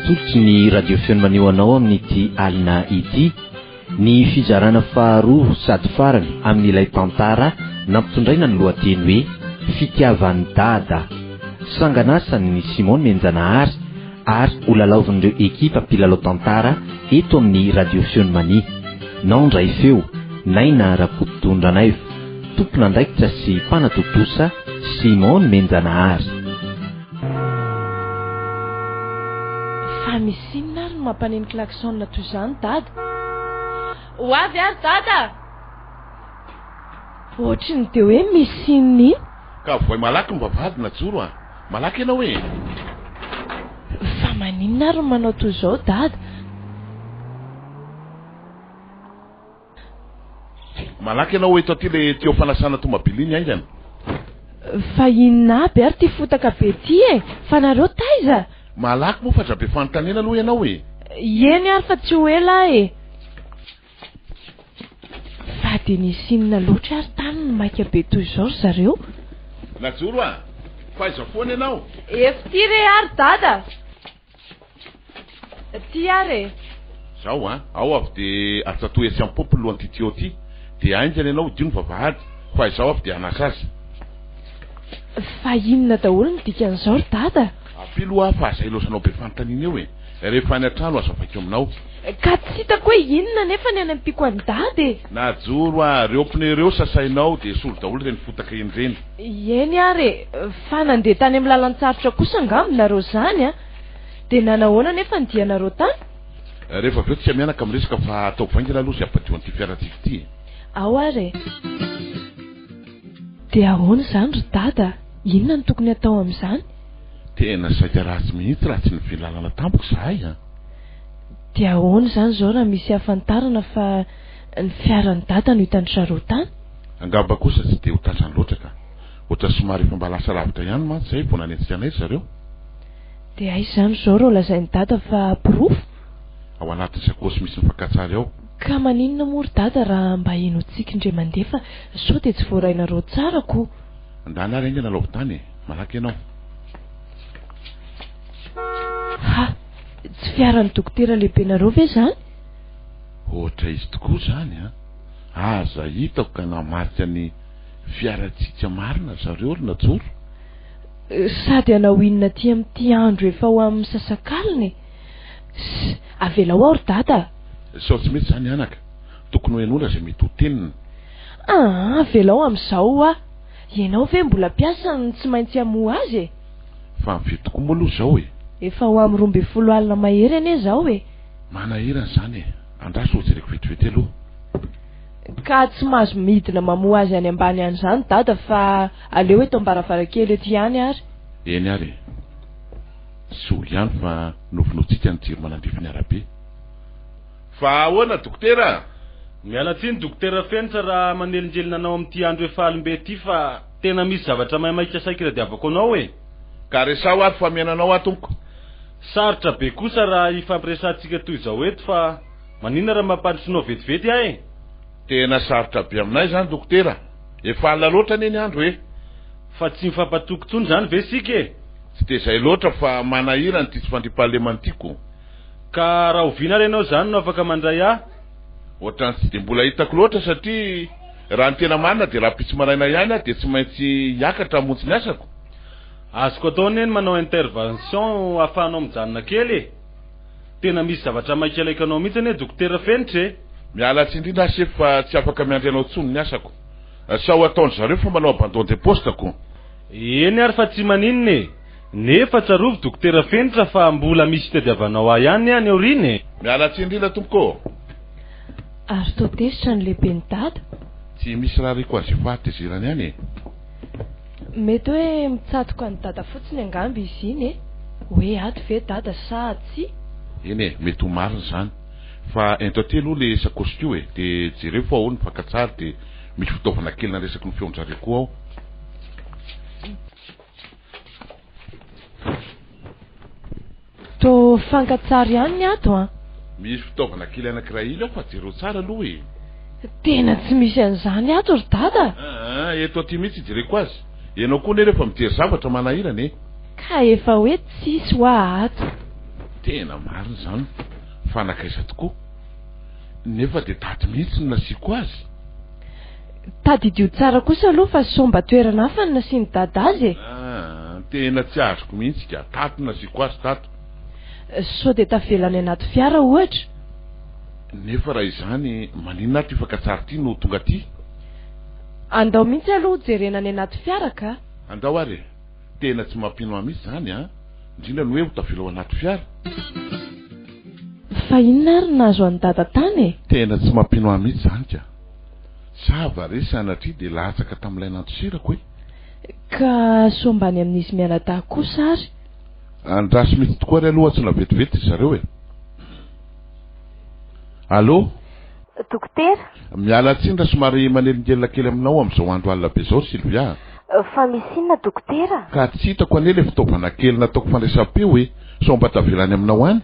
atolotsy ny radio feony maneho anao amin'ity alina ity ny fizarana faharoa sady farany amin'ilay tantara nampitondraina ny lohateny hoe fitiavan'ny dada sanganasany Simon Menjanahary ary ho lalaovin'ireo ekipa mpilalao tantara eto amin'ny radio feony mani naondray feo naina Rakototondranaivy tompona andraikitra sy mpanatotosa Simon Menjanahary. Misy inona ary mampaneny klaxon toy izany dada? Ho avy ary dada. Ohatriny dia hoe misy inona iny? Ka voay malaky ny vavahady najoro a. Malaky ianao hoe. Fa maninona ary manao toy izao dada? Malaky ianao hoe taty le teo fanasana tomobily iny aingana. Fa inona aby ary ty fotaka be ty e? Fa nareo taiza? Malaky moa fa drabe fanontaniana aloha ianao e. Eny ary fa tsy ho ela e. Fa dia nisy inona loatra ary tany ny maika be toy izao zareo? Najoro a, faiza foana ianao? Efty re ary dada. Ty ary e. Zao a, ao avy dia atsatoy etsy amin'ny popo lohan'ity tio ty. Dia ainjana ianao dino vavahady, fa izao avy dia anasa azy. Fa inona daholo ny dikan'izao ry dada? Apiloa fa izay loasanao be fanontaniana eo e. Rehefa any an-trano azo avakeo aminao. Ka tsy hitako hoe inona nefa ny any ampiko any dada e. Najoro a, reo pnereo sasainao dia solo daholo reny fotaka eny reny. Eny ary e, fa nandeha tany amin'ny lalan-tsarotra kosa angambonareo zany a. Dia nanahoana nefa ny dianareo tany? Rehefa avy eo tsy mianaka amin'ny resaka fa atao vaingana aloha izay ampadio an'ity fiarantsika ity. Ao ary e. Dia ahoana izany ry dada? Inona no tokony atao amin'izany? Tena saika ratsy mihitsy raha tsy ny filalana tampoko zahay a. Dia ahoana izany izao raha misy hafantarana fa ny fiaran'ny dada no hitan'ny zareo tany? Angamba kosa tsy dia ho tantrany loatra ka. Ohatra somary efa mba lasa lavitra ihany mantsy izay vao nanentsika anay zareo. Dia aiza izany izao reo lazain'ny dada fa pirofo? Ao anaty sakosy misy ny fankatsary ao. Ka maninona moa ry dada raha mba henotsika indray mandeha fa sao dia tsy voarainareo tsara ko. Andana ary aingana lavitany, malaky ianao. Ha, tsy fiaran'ny dokotera lehibenareo ve zany? Ohatra izy tokoa zany a. Aza hitako ka namarika ny fiarantsika marina zareo ry Najoro. Sady anao inona ty amin'ity andro efa ho amin'ny sasakaliny? Avela ao ry dada. Sao tsy mety zany anaka. Tokony hoen'olona izay mety ho teniny. Avela ao amin'izao a. Ianao ve mbola mpiasa ny tsy maintsy hamoha azy e? Fa mividy tokoa moa aloha zao e. Efa ho amin'ny 12 alina mahery anie zao e. Manahirana zany e. Andraso ho jereko vetivety aloha. Ka tsy mahazo midina mamoha azy any ambany any zany dada fa aleo eto am-baravarakely ety ihany ary. Eny ary. So ihany fa nofinontsika ny jiro manandrifiny arabe. Fa ahoana dokotera? Miala tsiny dokotera Fenitra raha manelinjelina anao amin'ity andro efa alimbe ity fa tena misy zavatra maika saika iradiavako anao e. Ka resao ary fa miananao atomko. Sarotra be kosa raha ifampiresantsika toy izao eto fa maninona raha mampandrosinao vetivety ahy? Tena sarotra be aminay zany dokotera. Efa alina loatra neny andro e. Fa tsy mifampatoko tsony zany ve sika e? Tsy dia izay loatra fa manahirana ity tsy fandriam-pahalemantiako. Ka raha oviana renao zany no afaka mandray ahy? Ohatrany tsy dia mbola hitako loatra satria raha ny tena marina dia raha pitsy maraina ihany dia tsy maintsy hiakatra hamonjy ny asako. Azoko atao neny manao intervention ahafahanao mijanona kely e. Tena misy zavatra maika laikanao mihitsy ane dokotera Fenitra e. Miala tsindrina asy fa tsy afaka miandry anao tsony ny asako. Sao ataony zareo fa manao abandon de poste ko. Eny ary fa tsy maninona e. Nefa tsarovy dokotera Fenitra fa mbola misy tadiavanao ahy ihany any aoriny e. Miala tsindrina tompoko. Ary totesitra ny lehiben'ny dada? Tsy misy raha reko azy fahatezerany ihany e. Mety hoe mitsatoka ny dada fotsiny angamby izy iny e. Hoe ato ve dada sa tsy? Eny e, mety ho marina zany. Fa ento aty aloha le sakosy tio e. Dia jereo fa ao ny fankatsary dia misy fitaovana kely na resaky ny feonjareo koa ao. To fankatsary ihany ny ato a. Misy fitaovana kely anankiray iny ao fa jereo tsara aloha e. Tena tsy misy an'izany ato ry dada. Eto aty mihitsy jereko azy. Ianao koa ne rehefa mijery zavatra manahirana e. Ka efa hoe tsisy ho ato. tena marina zany fanakaiza tokoa nefa de tady mihitsy no nasiako azy tady idio tsara kosa aloha fa somba toerana hafa ny nasiany dada azy tena tsy azoko mihitsy ka tato no nasiako azy tato sao de tavelany anaty fiara ohatra nefa raha izany maninona ty fankatsary ty no tonga ty andao mihitsy aloha jerenany anaty fiara ka andao ary tena tsy mampino mihitsy zany indrindra ny hoe ho tavela ao anaty fiara fa inona ary nazo any dada tany tena tsy mampino mihitsy zany ka sava re sanatry de latsaka tamin'ilay nantosirako ka sombany amin'izy mianadahy kosa ary andraso mihitsy tokoa ry aloha tsy navetivety zareo allo dokotera miala tsindra somary manelingelina kely aminao amin'izao andro alina be zao Sylvia fa misy inona dokotera ka tsy hitako ane le fitaovana kely nataoko fandraisam-peo somba tavelany aminao any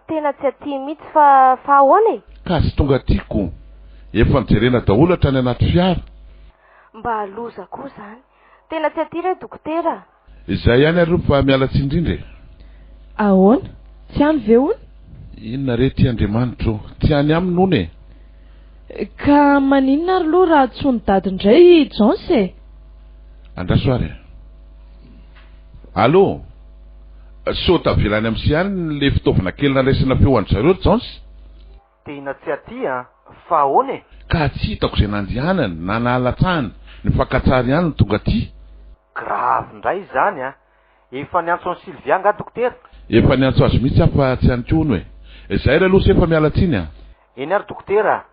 tena tsy aty mihitsy fa ahoana ka tsy tonga tiako efa nijerena daholo hatrany anaty fiara mba aloza koa zany tena tsy aty re dokotera izay ihany ary fa miala tsindrindra ahoana tsy any ve ony inona re ty Andriamanitro tsy any aminy ony ka maninona ary loha raha tsony dady indray Jonse andraso ary allo so tavelany am'sy any le fitaovana kely naraisina feo any zareo Jonse tena tsy aty fa ahoana ka tsy hitako izay nandehanany na nahalatsahany ny fankatsary ihany ny tonga ty grave ndray zany efa niantso any Sylvia nga dokotera efa niantso azy mihitsy fa tsy any kono izay ry aloha sy efa mialatsiny eny ary dokotera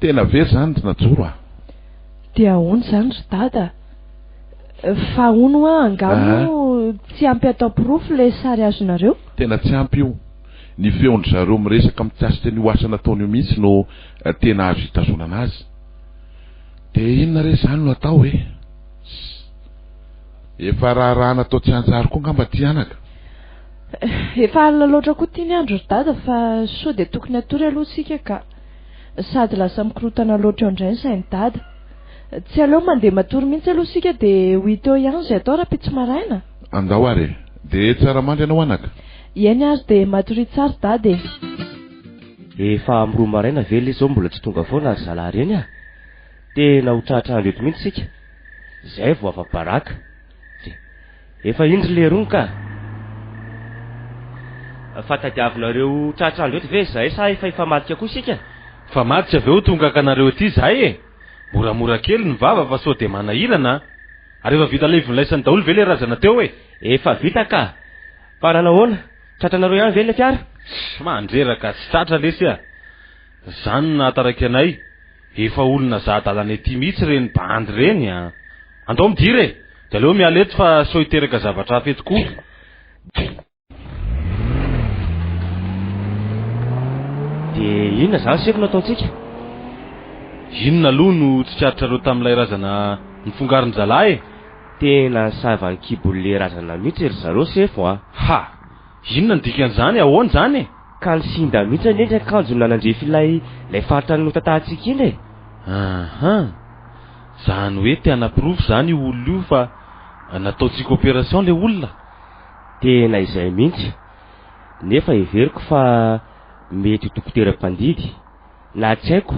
tena very zany ty najoro de ahoana zany ry dada fa ono angamo tsy ampy atao pirofo le sary azonareo tena tsy ampy io ny feondry zareo miresaka mitsasy teny ho asa nataony io mihitsy no tena azo hitazonana azy de inona re zany no atao efa raha natao tsy anjary koa ngamba ty anaka efa alina loatra koa tiany andro ry dada fa sao de tokony atory aloha sika ka sady lasa mikorotana loatra eo indray ny sainy dada tsy aleo mandeha matory mihitsy aloha sika de ho teo ihany zay atao raha pitsy maraina andao ary de tsara mandry anao anaka iany ary de matory tsara dada efa amroa maraina ve le zao mbola tsy tonga foana ary zalary eny tena ho trahatrahany eto mihitsy sika zay vo afa-baraka efa indry le rony ka fatadiavinareo trahatrandro eto ve zay sa efa madika koa sika fa madika aveo tonga kanareo ety zay moramora kely ny vava fa sao de manahirana ary efa vita levonlaisany daholo ve le razana teo efa vita ka fa nanahoana tratranareo ihany ve le fiara mandreraka tsy tratra lesy zany nahataraiky anay efa olona zahadalana ety mihitsy reny bandy reny andao midiry de aleo miala eto fa sao hiteraka zavatra hafa eto koa de inona zany sefo no ataontsika inona aloha no tsy trarotrareo tamin'ilay razana nifongariny zalahy tena savany kibolle razana mihitsy ry zareo sefo ha inona ny dikan'izany ahoana zany ka nisinda mihitsy anendry akanjo nanandrefy lay faritra no tantahantsika iny zany hoe tiana pirofo zany io olona io fa nataontsika opération le olona tena izay mihitsy nefa everiko fa mety dokotera-mpandidy na tsy haiko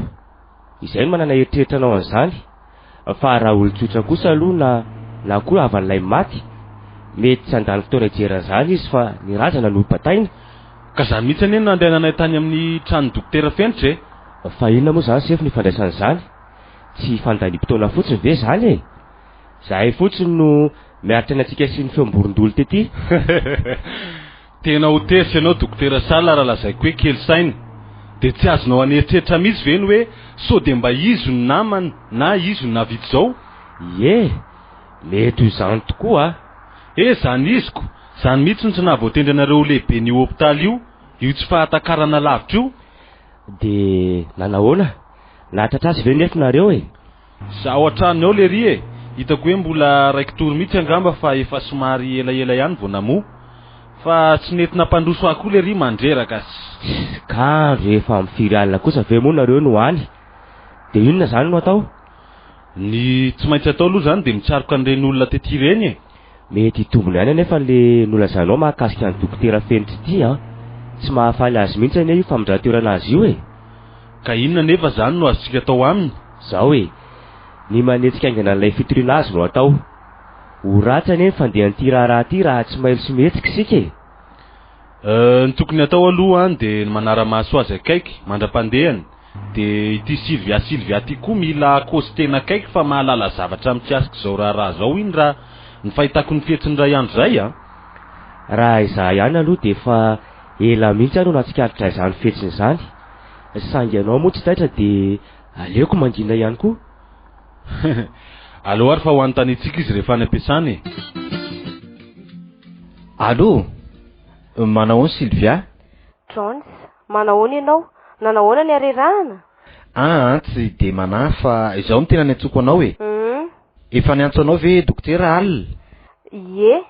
izay no manana eritreritra anao an'izany fa raha olon-tsotra kosa aloha na koa avan'ilay maty mety tsy andany fotoana ijeran'izany izy fa ny razana no bataina ka zany mihitsy anie no andehananay tany amin'ny trano dokotera fenitra fa inona moa zany sefo ny fandraisan'izany tsy fandany-potoana fotsiny ve zany zahay fotsiny no miaritra ny antsika sy ny feomborondolo tety tena ho tersy ianao dokotera sala raha lazaiko hoe kely saina de tsy azonao aneritreritra mihitsy ve ny hoe sao de mba izo ny namany na izo ny navito zao mety ho zany tokoa zany iziko zany mihitsy ny tsy nahavoatendry anareo lehibe ny hopitaly io tsy fahatakarana lavitra io de nanahoana nahatratra azy ve nefinareo zaho an-tranony ao le ry hitako hoe mbola raiky tory mihitsy angamba fa efa somary elaela ihany vo namo fa tsy nety nampandroso akoa le ry mandreraka ka rehefa mifiry alina kosa ve moa nareo no hany de inona zany no atao ny tsy maintsy atao aloha zany de mitsaroka an'ireny olona tety reny mety hitombony ihany anefa le nolazanao mahakasika ny dokotera Fenitra ity a. Tsy mahafaly azy mihitsy anie io famindran-toerana azy io e. Ka inona nefa zany no azontsika atao aminy? Zao e, ny manetsika aingana an'ilay fitoriana azy no atao. Ho ratsy anie ny fandehan'ity raharaha ty raha tsy mailo sy mihetsika isika e. Ny tokony atao aloha any de ny manara-maso azy akaiky mandra-pandehany, de ity Sylvia ty koa mila kosy tena akaiky fa mahalala zavatra mitsiasika zao raharaha zao iny raha ny fahitako ny fietsiny ray andro zay a. Raha izaho ihany aloha de fa ela mihitsy ano natsikaritra izany fetsiny izany. Sangy anao moa tsy taitra de aleoko mangina ihany koa. Allo ary fa ho anontanitsika izy rehefa any am-piasana e. Allo, manahoana Sylvia? Jones, manahoana ianao? Nanahoana ny arerahana? Tsy de manahy fa izaho no tena ny antsoko anao e. Efa niantso anao ve dokotera Al? Ie,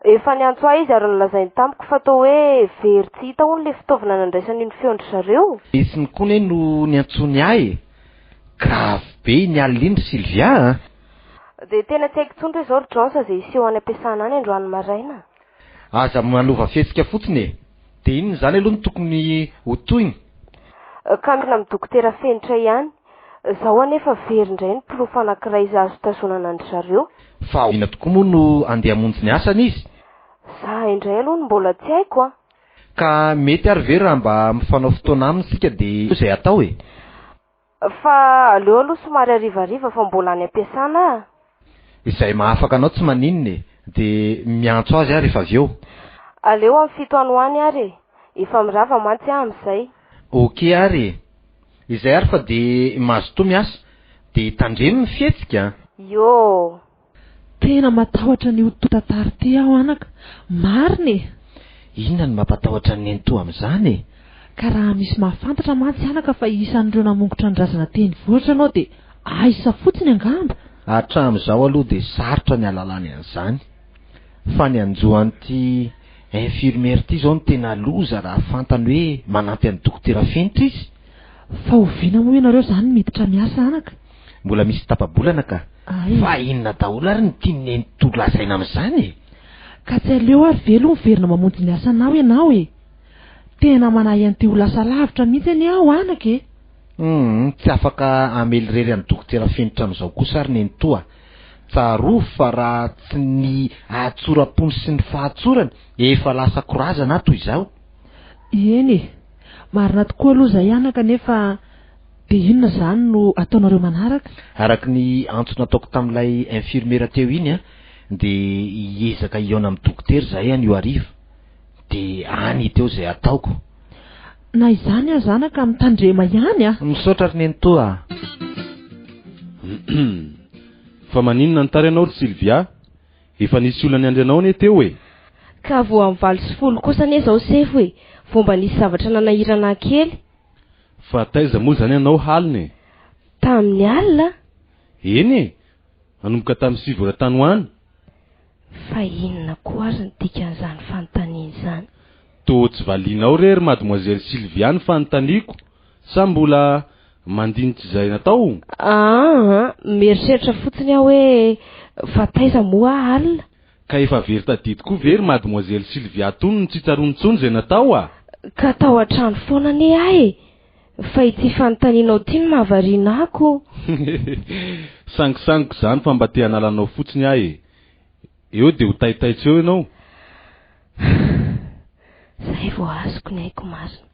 efa niantso ahy izy ary nolazainy tamiko fa tao hoe very tsy hita hono le fitaovana nandraisany ny feondry zareo. Isiny koa no niantsony ahy. Grave be ny alindry Sylvia. De tena tsy haiko tsondro hoe zao Jones izay iseho any am-piasana any androany maraina. Aza manova fihetsika fotsiny e. De inona zany aloha no tokony ho tohiny? Ka mila amin'ny dokotera Fenitra ihany. Zaho anefa very indray ny pilofo anankiray izy azo tazonana andry zareo. Fa ina tokoa moa no andeha hamonjy ny asany izy? Za indray aloha no mbola tsy haiko a. Ka mety ary ve raha mba mifanao fotoana aminy sika de izay atao e? Fa aleo aloha somary arivariva fa mbola any am-piasana. Izay mahafaka anao tsy maninona de miantso azy ary rehefa avy eo. Aleo amin'ny fito anoany ary. Efa mirava mantsy amin'izay. Ok ary. Izay ary fa de mazotoa miasa de tandremo ny fihetsika. Yo. Tena matahotra ny hototatary ty aho anaka. Mariny. Inona ny mampatahotra ny ento amin'izany? Ka raha misy mahafantatra mantsy anaka fa isan'ireo namongotra ny razana teny vohitra anao de aisa fotsiny angamba. Hatramin'izao aloha de sarotra ny alalany an'izany. Fa ny anjoan'ity infirmière ty zao no tena loza raha fantany hoe manampy an'ny dokotera Fenitra izy. Fa oviana moa ianareo zany miditra miasa anaka. Mbola misy tapa-bolana ka. Fa inona daholo ary ny tiany ento lazaina amin'izany e. Ka tsy aleo ary velo miverina mamonjy ny asanao ianao e. Tena manahy an'ity ho lasa lavitra mihitsy any aho anaka e. Tsy afaka amelirery an'ny dokotera Fenitra amin'izao kosa ary ny entoa. Tsaroa fa raha tsy ny atsorapony sy ny fahatsorany efa lasa korazana toy izao. Eny e, marina tokoa aloha zay anaka nefa de inona zany no ataonareo manaraka? Araka ny antso nataoko tamin'ilay infirmiera teo iny a, de hiezaka hiona amin'ny dokotera zahay any io hariva. De any teo zay ataoko. Na izany aho zanaka mitandrema ihany a. Misaotra ary ny entoa. Fa maninona nitary anao ry Sylvia? Efa nisy olana andry anao anie teo e? Ka vo amin'ny 20 kosa anie zao sefo e. Fomba nisy zavatra nanahirana kely. Fa taiza moa zany anao haliny? Tamin'ny alina? Eny e, nanomboka tamin'ny 6 oran-tany. Fa inona koa ary ny dikan'izany fanontaniana izany? To tsy valinao rery mademoiselle Sylvia ny fanontaniako. Sa mbola mandinitra izay natao? Mieritreritra fotsiny aho hoe fa taiza moa alina? Ka efa very tadidy koa very mademoiselle Sylvia tony ny tsitsarontsony izay natao a? Ka tao an-trano foana anie ahy e. Fa ity fanontanianao ity ny mahavariana ako. Sangisango zany fa mba te hanalanao fotsiny ahy e. Eo de ho taitaitsy eo ianao. Zay vao azoko ny haiko marina.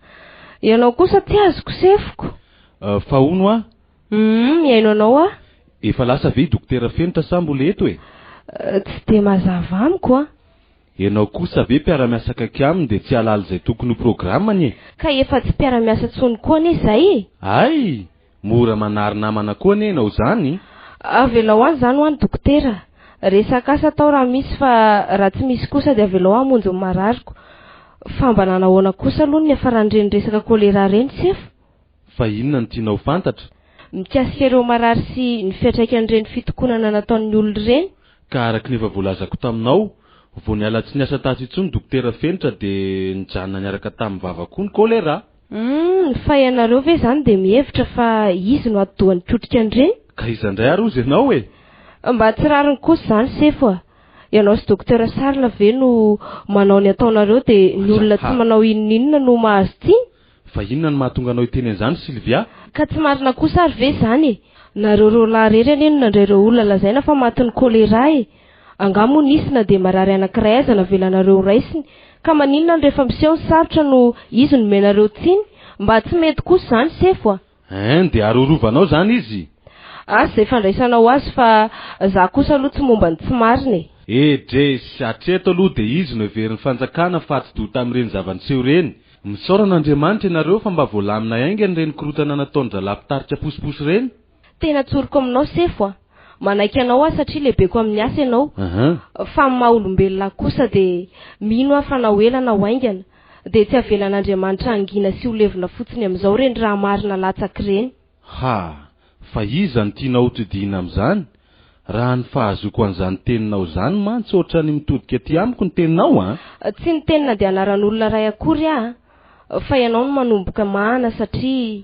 Ianao kosa ty azoko sefoko. Fa ono a? Miaino anao a? Efa lasa ve dokotera Fenitra sa mbola eto e? Tsy de mazava amiko a. Ianao kosa ve mpiara-miasa akaiky aminy de tsy halala izay tokony ho programany e? Ka efa tsy mpiara-miasa tsony koa anie zay e? Ay, mora manary namana koa anie ianao zany. Avelao any zany ho any dokotera. Resaka asa tao raha misy fa raha tsy misy kosa de avelao hamonjy ny marariko. Fa mba nanahoana kosa aloha ny afaran'ireny resaka kolera reny sefo. Fa inona no tianao fantatra? Mikasika ireo marary sy ny fiantraikan'ireny fitokonana nataon'ny olona ireny. Ka araka ny efa voalazako taminao, vao niala tsy niasa taty intsony dokotera Fenitra de nijanona niaraka tamin'ny vavako ny kolera. Fa ianareo ve zany de mihevitra fa izy no atodohan'ny trotrika an'ireny? Ka izandray ary ozy ianao e? Mba tsy rariny kosa zany sefo a. ianao sy dokotera Sarla ve no manao ny ataonareo dia ny olona tsy manao inon'inona no mahazo tiny? Fa inona no mahatonga anao hiteny an'izany Sylvia? Ka tsy marina kosa ary ve zany? Nareo roalahy rery any no nandray ireo olona lazaina fa matin'ny kolera e. Angamo nisy na dia marary anankiray aza navelanareo raisiny ka maninona ny rehefa miseho ny sarotra no izy no menareo tsiny? Mba tsy mety kosa zany sefo a. Dia arorovanao zany izy? Izay fandraisanao azy fa za kosa aloha tsy momba ny tsy marina e. Dre sy hatreto aloha dia izy no heverin'ny fanjakana fa tsy doa tamin'ireny zava-niseho reny. Misaorana Andriamanitra ianareo fa mba voalamina haingany reny korotana nataony zalapitaritra posiposy reny. Tena tsoriko aminao sefo a. Manaiky anao aho satria lehibeko amin'ny asa ianao. Fa amin'ny maha-olombelona kosa dia mino aho fa nahoelana ho aingana dia tsy avelan'Andriamanitra angina sy ho levina fotsiny amin'izao reny raha marina latsaky reny. Fa iza ny tianao hotodiana amin'izany? Raha ny fahazoko an'izany teninao zany mantsy ohatra ny mitodika aty amiko ny teninao a? Tsy ny tenina dia anaran'olona ray akory fa ianao no manomboka mahana satria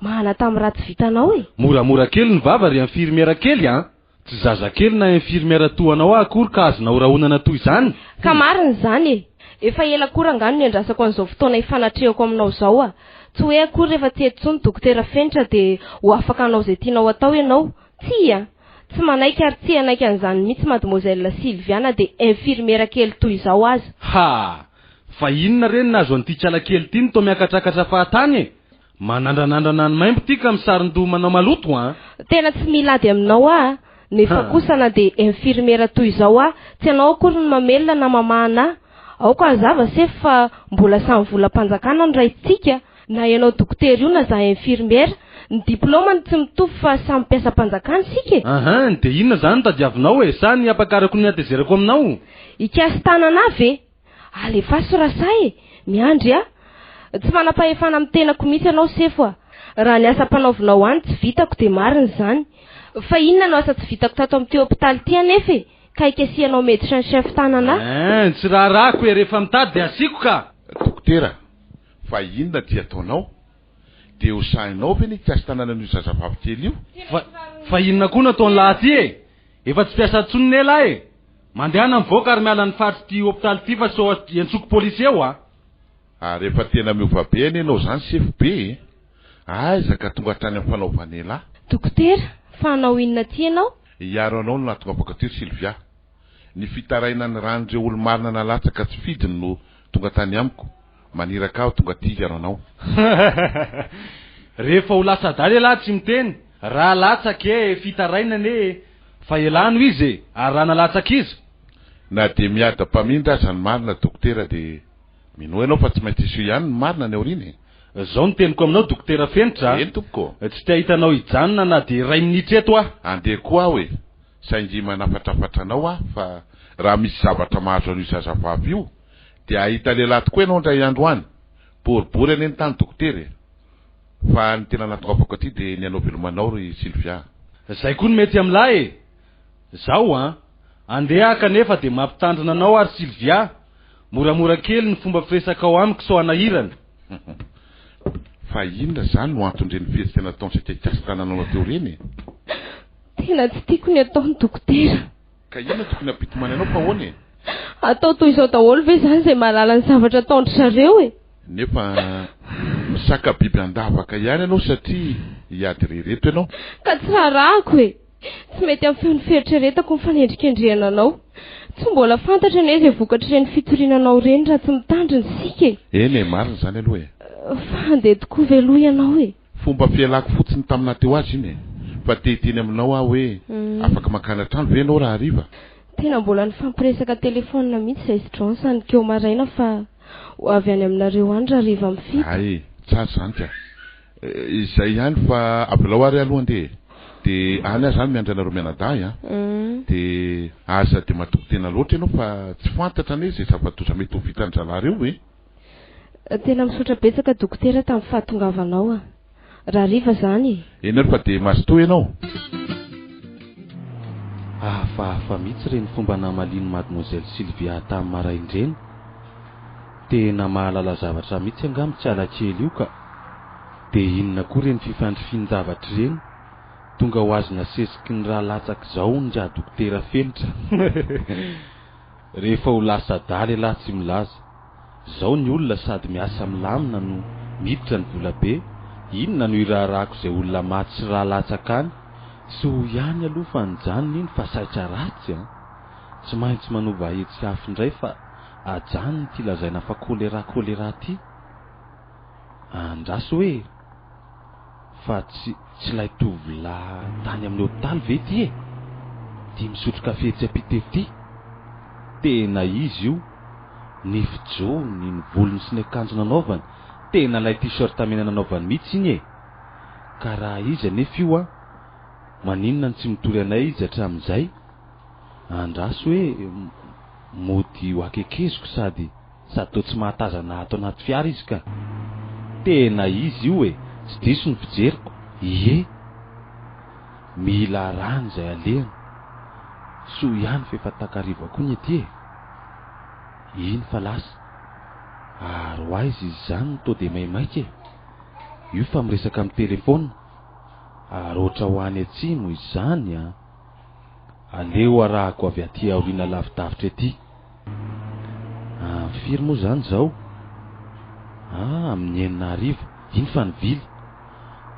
mahana tamin'ny ratsy vitanao e. Moramora kely ny vava ry infirmiera kely a? Tsy zaza kely na infirmiera toanao akory ka azonao rahonana toy izany? Ka marina izany e. Efa ela kory angano ny andrasako an'izao fotoana ifanatrehako aminao izao a. Tsy hoe akory rehefa tsy eto intsony dokotera Fenitra dia ho afaka anao izay tianao atao ianao. Tsy manaiky ary tsy anaiky an'izany mihitsy mademoiselle Sylviana dia infirmiera kely toy izao azy. Fa inona reny nazo an'ity tsala kely ity ny to miakatrakatra fahatany e? Manandranandrana ny maimbo ity ka misarin-doha manao maloto a? Tena tsy milady aminao nefa kosa na dia infirmiera toy izao tsy anao akory ny mamelona na mamahana. Aoka azava sefo fa mbola samy volam-panjakana ny raitsika na ianao dokotera io na za infirmiera. Ny diplômany tsy mitovy fa samy mpiasam-panjakana sika. Dia inona zany no tadiavinao e? Sa ny apakarako ny atezerako aminao? Ikasy tanana ve? Alefa sorasa e. Miandry tsy manam-pahefana amin'ny tenako mihitsy ianao sefo raha ny asa-panaovinao any tsy vitako dia marina izany. Fa inona no asa tsy vitako tato amin'ity hôpitaly ity anefa e? Ka ikasianao médecin chef tanana? Tsy raharahako e rehefa mitady dia asiako ka. Dokotera, fa inona ty ataonao? Dia hosahinao ve ny ikasy tanana n'io zazavavy kely io? Fa inona koa nataony lahaty e? Efa tsy piasa tsony nela e. Mandehana mivoaka ary miala ny faritry ty hôpitaly ty fa so iantsoko polisy eo rehefa tena miova be any ianao zany sefo be e. Aiza ka tonga hatrany amin'ny fanaovanela? Dokotera, fa anao inona ty ianao? Iaro anao no nahatonga baka ty Sylvia. Ny fitaraina ny ran'ireo olo marina nalatsaka tsy fidiny no tonga tany amiko. Maniraka aho tonga ty iaro anao. Rehefa ho lasa daly laha tsy miteny. Raha latsaka fitaraina ne fa elano izy ary raha nalatsaka izy. Na dia miada-pamindra aza ny marina dokotera dia mino ianao fa tsy maintsy iso ihany ny marina ny aoriny. Zao ny teniko aminao dokotera Fenitra. Tompoko. Tsy te hitanao hijanona na dia ray minitra eto andeha koa aho e. Saingy manafatrafatra anao fa raha misy zavatra mahazo an'io zazavavy io dia ahita lehilahy tokoa ianao indray andro any. Boribory any tany dokotera e. Fa ny tena natokafako aty dia ny anao velomanao ry Sylvia. Zay koa ny mety amin'lahy e. Zao andeha kanefa dia mampitandrina anao ary Sylvia. Moramora kely ny fomba firesaka ao amiko so anahirana. Fa inona zany no antony reny fihetsika nataony sakakasy tananao teo reny? Tena tsy tiako ny ataony dokotera. Ka inona tokony ampitomany anao fa ahoana e? Atao toy izao daholo ve zany izay mahalala ny zavatra ataondry zareo e? Nefa misaka biby andavaka ihany ianao satria hiady rereto ianao. Ka tsy rarahako e. Tsy mety amin'ny feon'ny fieritreretako ny fanendrikendrihana anao. Tsy mbola fantatra ny izay vokatra ireny fitorinanao reny raha tsy mitandriny sika e. Eny marina zany aloha e. Fa andeha tokoa veloha ianao e. Fomba fialako fotsiny taminah teo azy iny e. Fa tehiteny aminao aho hoe afaka makana trano ve ianao raha hariva? Tena mbola nifampiresaka telefonina mihitsy izay John sanykeo maraina fa avy any aminareo any raha hariva mifity. Tsara zany ka. Izay ihany fa avelao ary aloha andeha. Dia any zany miandranareo mianadahy dia aza dia matoko tena loatra ianao fa tsy fantatra ane izay zava-doza mety ho vitany zalahy reo e. Tena misotra betsaka dokotera tamin'ny fahatongavanao raha hariva zany. Eny ary fa dia mazotoa ianao. Hafahafa mihitsy reny fomba namaliny mademoiselle Sylvia tamin'ny maraindreny. Tena mahalala zavatra mihitsy angamba tsy alakely io ka. Dia inona koa reny fifandrifian-javatra ireny? tonga ho azy nasesiky ny raha latsaky zao ny dra dokotera Fenitra. Rehefa ho lasa daly lahy tsy milaza. Zao ny olona sady miasa milamina no miditra ny vola be. Inona no irarahako izay olona maty sy raha latsaka any? Sy ho ihany aloha fa nijanony iny fa saitra ratsy a. Tsy maintsy manova hetsy hafa indray fa ajanony ty lazaina fa kolera ty. Andraso hoe fa tsy lay tovolahy tany amin'ny hôpitaly ve ty e? Ty misotro kafe tsy apitety. Tena izy io. Ny fijony, ny volony sy ny akanjo nanaovany. Tena lay t-shirt mena nanaovany mihitsy iny e. Ka raha izy anefa io a, maninona ny tsy mitory anay izy hatramin'izay? Andraso hoe mody ho akekeziko sady tao tsy mahatazana ato anaty fiara izy ka. Tena izy io e, tsy diso ny fijeriko. Ie, mila rano zay alehany. So ihany fefa takariva koa ny ety e. Iny fa lasa ary ho aizy izy zany to de maimaika e. Io fa miresaka amin'ny telefona. Ary oatra ho any atsimo izany a. Aleo arahako avy aty aoriana lavidavitra ety. Firy moa zany zao? Amin'ny 9:00. Iny fa nivily.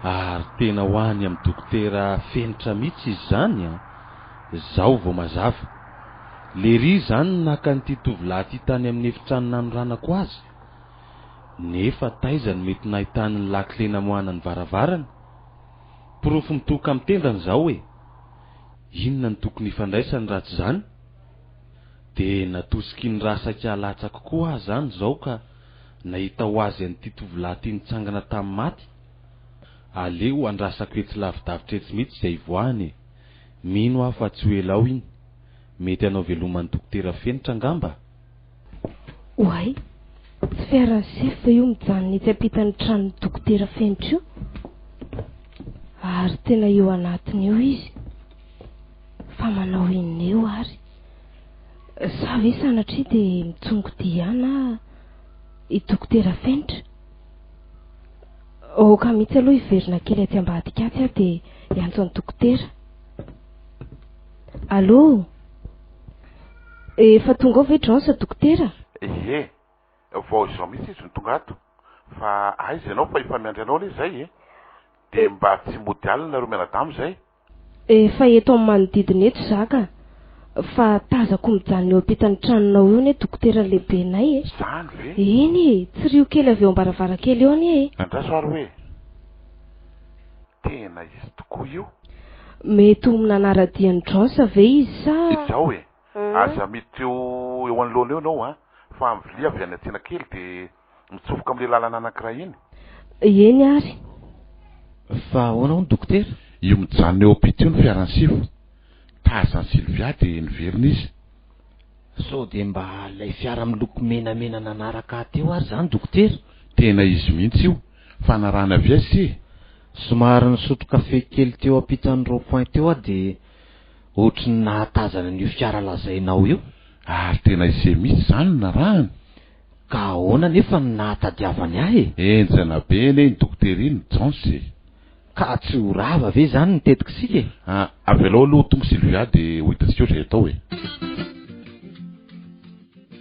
Ary tena ho any amin'ny dokotera Fenitra mihitsy izy zany a. Zao vao mazava. Lery zany naka nyty tovolahy ty tany amin'ny efitrano nanoranako azy. Nefa taizany mety nahitany ny lakile namoahana ny varavarana. Porofo mitoka amin'ny tendany zao hoe inona ny tokony ifandraisany raha tsy zany? De natosiky ny rasaka latsaka koa zany zao ka nahita ho azy an'ity tovolahy ty nitsangana tamin'ny maty. Aleo andrasako etsy lavidavitra etsy mihitsy izay voany. Mino aho fa tsy ho elao iny. Mety anao veloman'ny dokotera Fenitra ngamba? Oay, tsy fiara sefa io mijanona etsy ampitan'ny tranon'ny dokotera Fenitra io. Ary tena eo anatiny eo izy. Fa manao inona eo ary? Sa ve sanatria de mitsongo diana i dokotera Fenitra? Ka mihitsy aloha iverina kely aty ambadika aty a de iantso ny dokotera. Allô? Efa tonga ao ve Johnsa dokotera? Ie, vao izao mihitsy izy ny tonga ato. Fa aiza ianao fa efa miandry anao le zay e. De mba tsy mody alina nareo mianadamo zay. Efa eto amin'ny manodidina eto zaka. Fa tazako mijanona eo ampitan'ny tranonao io ne dokotera lehibenay e. Zany ve? Iny, tsirio kely avy eo am-baravarakely eo anie e. Andraso ary hoe tena izy tokoa io. Mety homina anaradian'ny Johnsa ve izy sa? Izao e. Aza mity eo anoloana eo nao a. Fa mivily avy any atsena kely de mitsofoka amin'le lalana anankiray iny. Eny ary. Fa ahoana ny dokotera? Io mijanona eo ampita io ny fiarany sivy. Tazany Sylvia de niverina izy. So de mba lay fiara miloko menamena nanaraka teo ary zany dokotera? Tena izy mihitsy io. Fanarana avy azy. Somary nisotro kafe kely teo ampitan'ny rond-point teo a de ohatrany nahatazana n'io fiara lazainao io. Ary tena izay mihitsy zany narahany. Ka ahoana nefa nahatadiavany ahy e? Enjana be ne ny dokotera iny Johnse. Ka tsy ho rava ve zany nitetika sika e? Avy alao aloha tonga Sylvia de ho hitantsika zay atao e.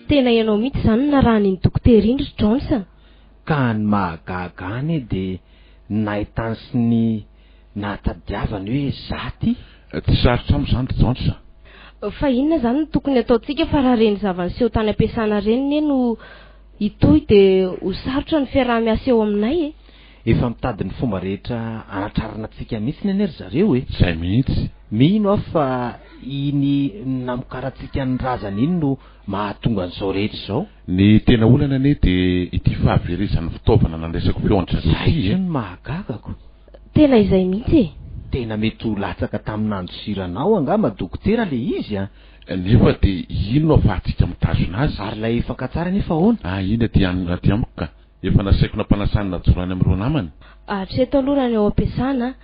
Tena ianao mihitsy zany narahany dokotera iny ry Johnsa. Ka ny mahagagany de nahitany sy ny nahatadiavany hoe zaty. Tsy sarotra amo zany ry Johnsa. Fa inona zany tokony ataontsika fa raha reny zava-niseho tany ampiasana reny ne no itoy de ho sarotra ny fiaraha-miasa eo aminay e. Efa mitady ny fomba rehetra anatrarana tsika mihitsy ny anery zareo e. Zay mihitsy. Mino aho fa iny namokaratsika ny razany iny no mahatonga an'izao rehetra zao. Ny tena olana ane de ity fahaverezan'ny fitaovana nandraisako feonatra zay ny mahagagako. Tena izay mihitsy e. Tena mety ho latsaka tamin'andro siranao angamba dokotera le izy a. Nefa de ino no afahantsika mitazona azy? Ary lay efaka tsara nefa ahoana? Iny aty amiko ka. Efa nasaiko nampanasany najorany amin'ireo namany. Hatreto aloha raha ny ao ampiasana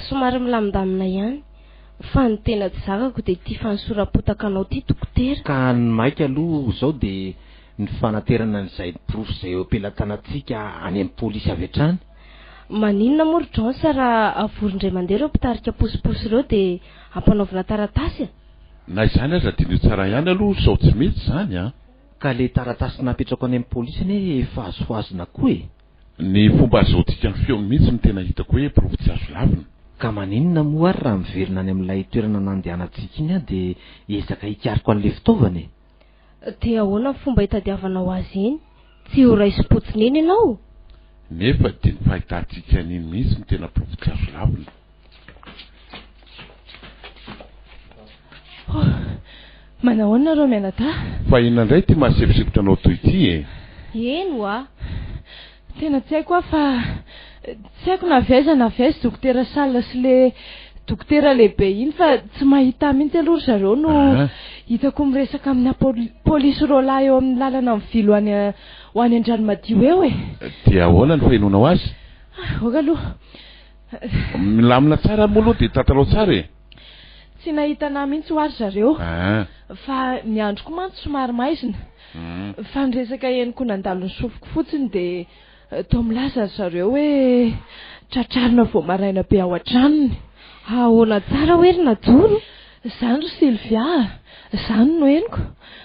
somary milamindamina ihany. Fa ny tena tsy zakako de ty fanosorapotaka anao ty dokotera. Ka ny maika aloha zao de ny fanaterana n'izay porofo zay eo ampelantanantsika any amin'ny polisy avy hatrany. maninona moa ry Jonsa raha avorindray mandeha ireo mpitarika posiposy ireo dia ampanaovina taratasy na izany aza dinio tsara ihany aloha sao tsy mety zany a. ka le taratasy napetrako any amin'ny polisy ane efa azoazona koa e. Ny fomba azotika ny feony mihitsy ny tena hitako hoe provy tsy azo lavina. Ka maninona moa ary raha miverina any amin'ilay toerana nandehanantsika iny a dia ezaka hikariko an'le fitaovana e. dia ahoana ny fomba hitadiavanao azy iny? Tsy ho raisi-potsiny iny ianao? Nefa dia ny fahitantsika an'iny mihitsy ny tena provy tsy azo lavina. Manahoana reo mianata? Fa inona indray ty mahaseposepitra anao toy ity e? Eno a? Tena tsy haiko a fa tsy haiko na vaiza dokotera Salla sy le dokotera lehibe iny fa tsy mahita mihitsy aloha zareo no hitako miresaka amin'ny polisy rola eo amin'ny lalana mivilo ho any an-drano madio eo e. Dia ahoana ny fahinonao azy? Oka aloha. Milamina tsara moa aloha dia tatalao tsara e. Tsy nahita na mihitsy ho ary zareo. Fa ny andro ko mantsy somary maizina. Fa niresaka henoko nandalo ny sofiko fotsiny dia toa milaza zareo hoe tratrarina vao maraina be ao an-tranony. Ahoana tsara hoe ry najoro? Izany ry Sylvia, izany no henoko.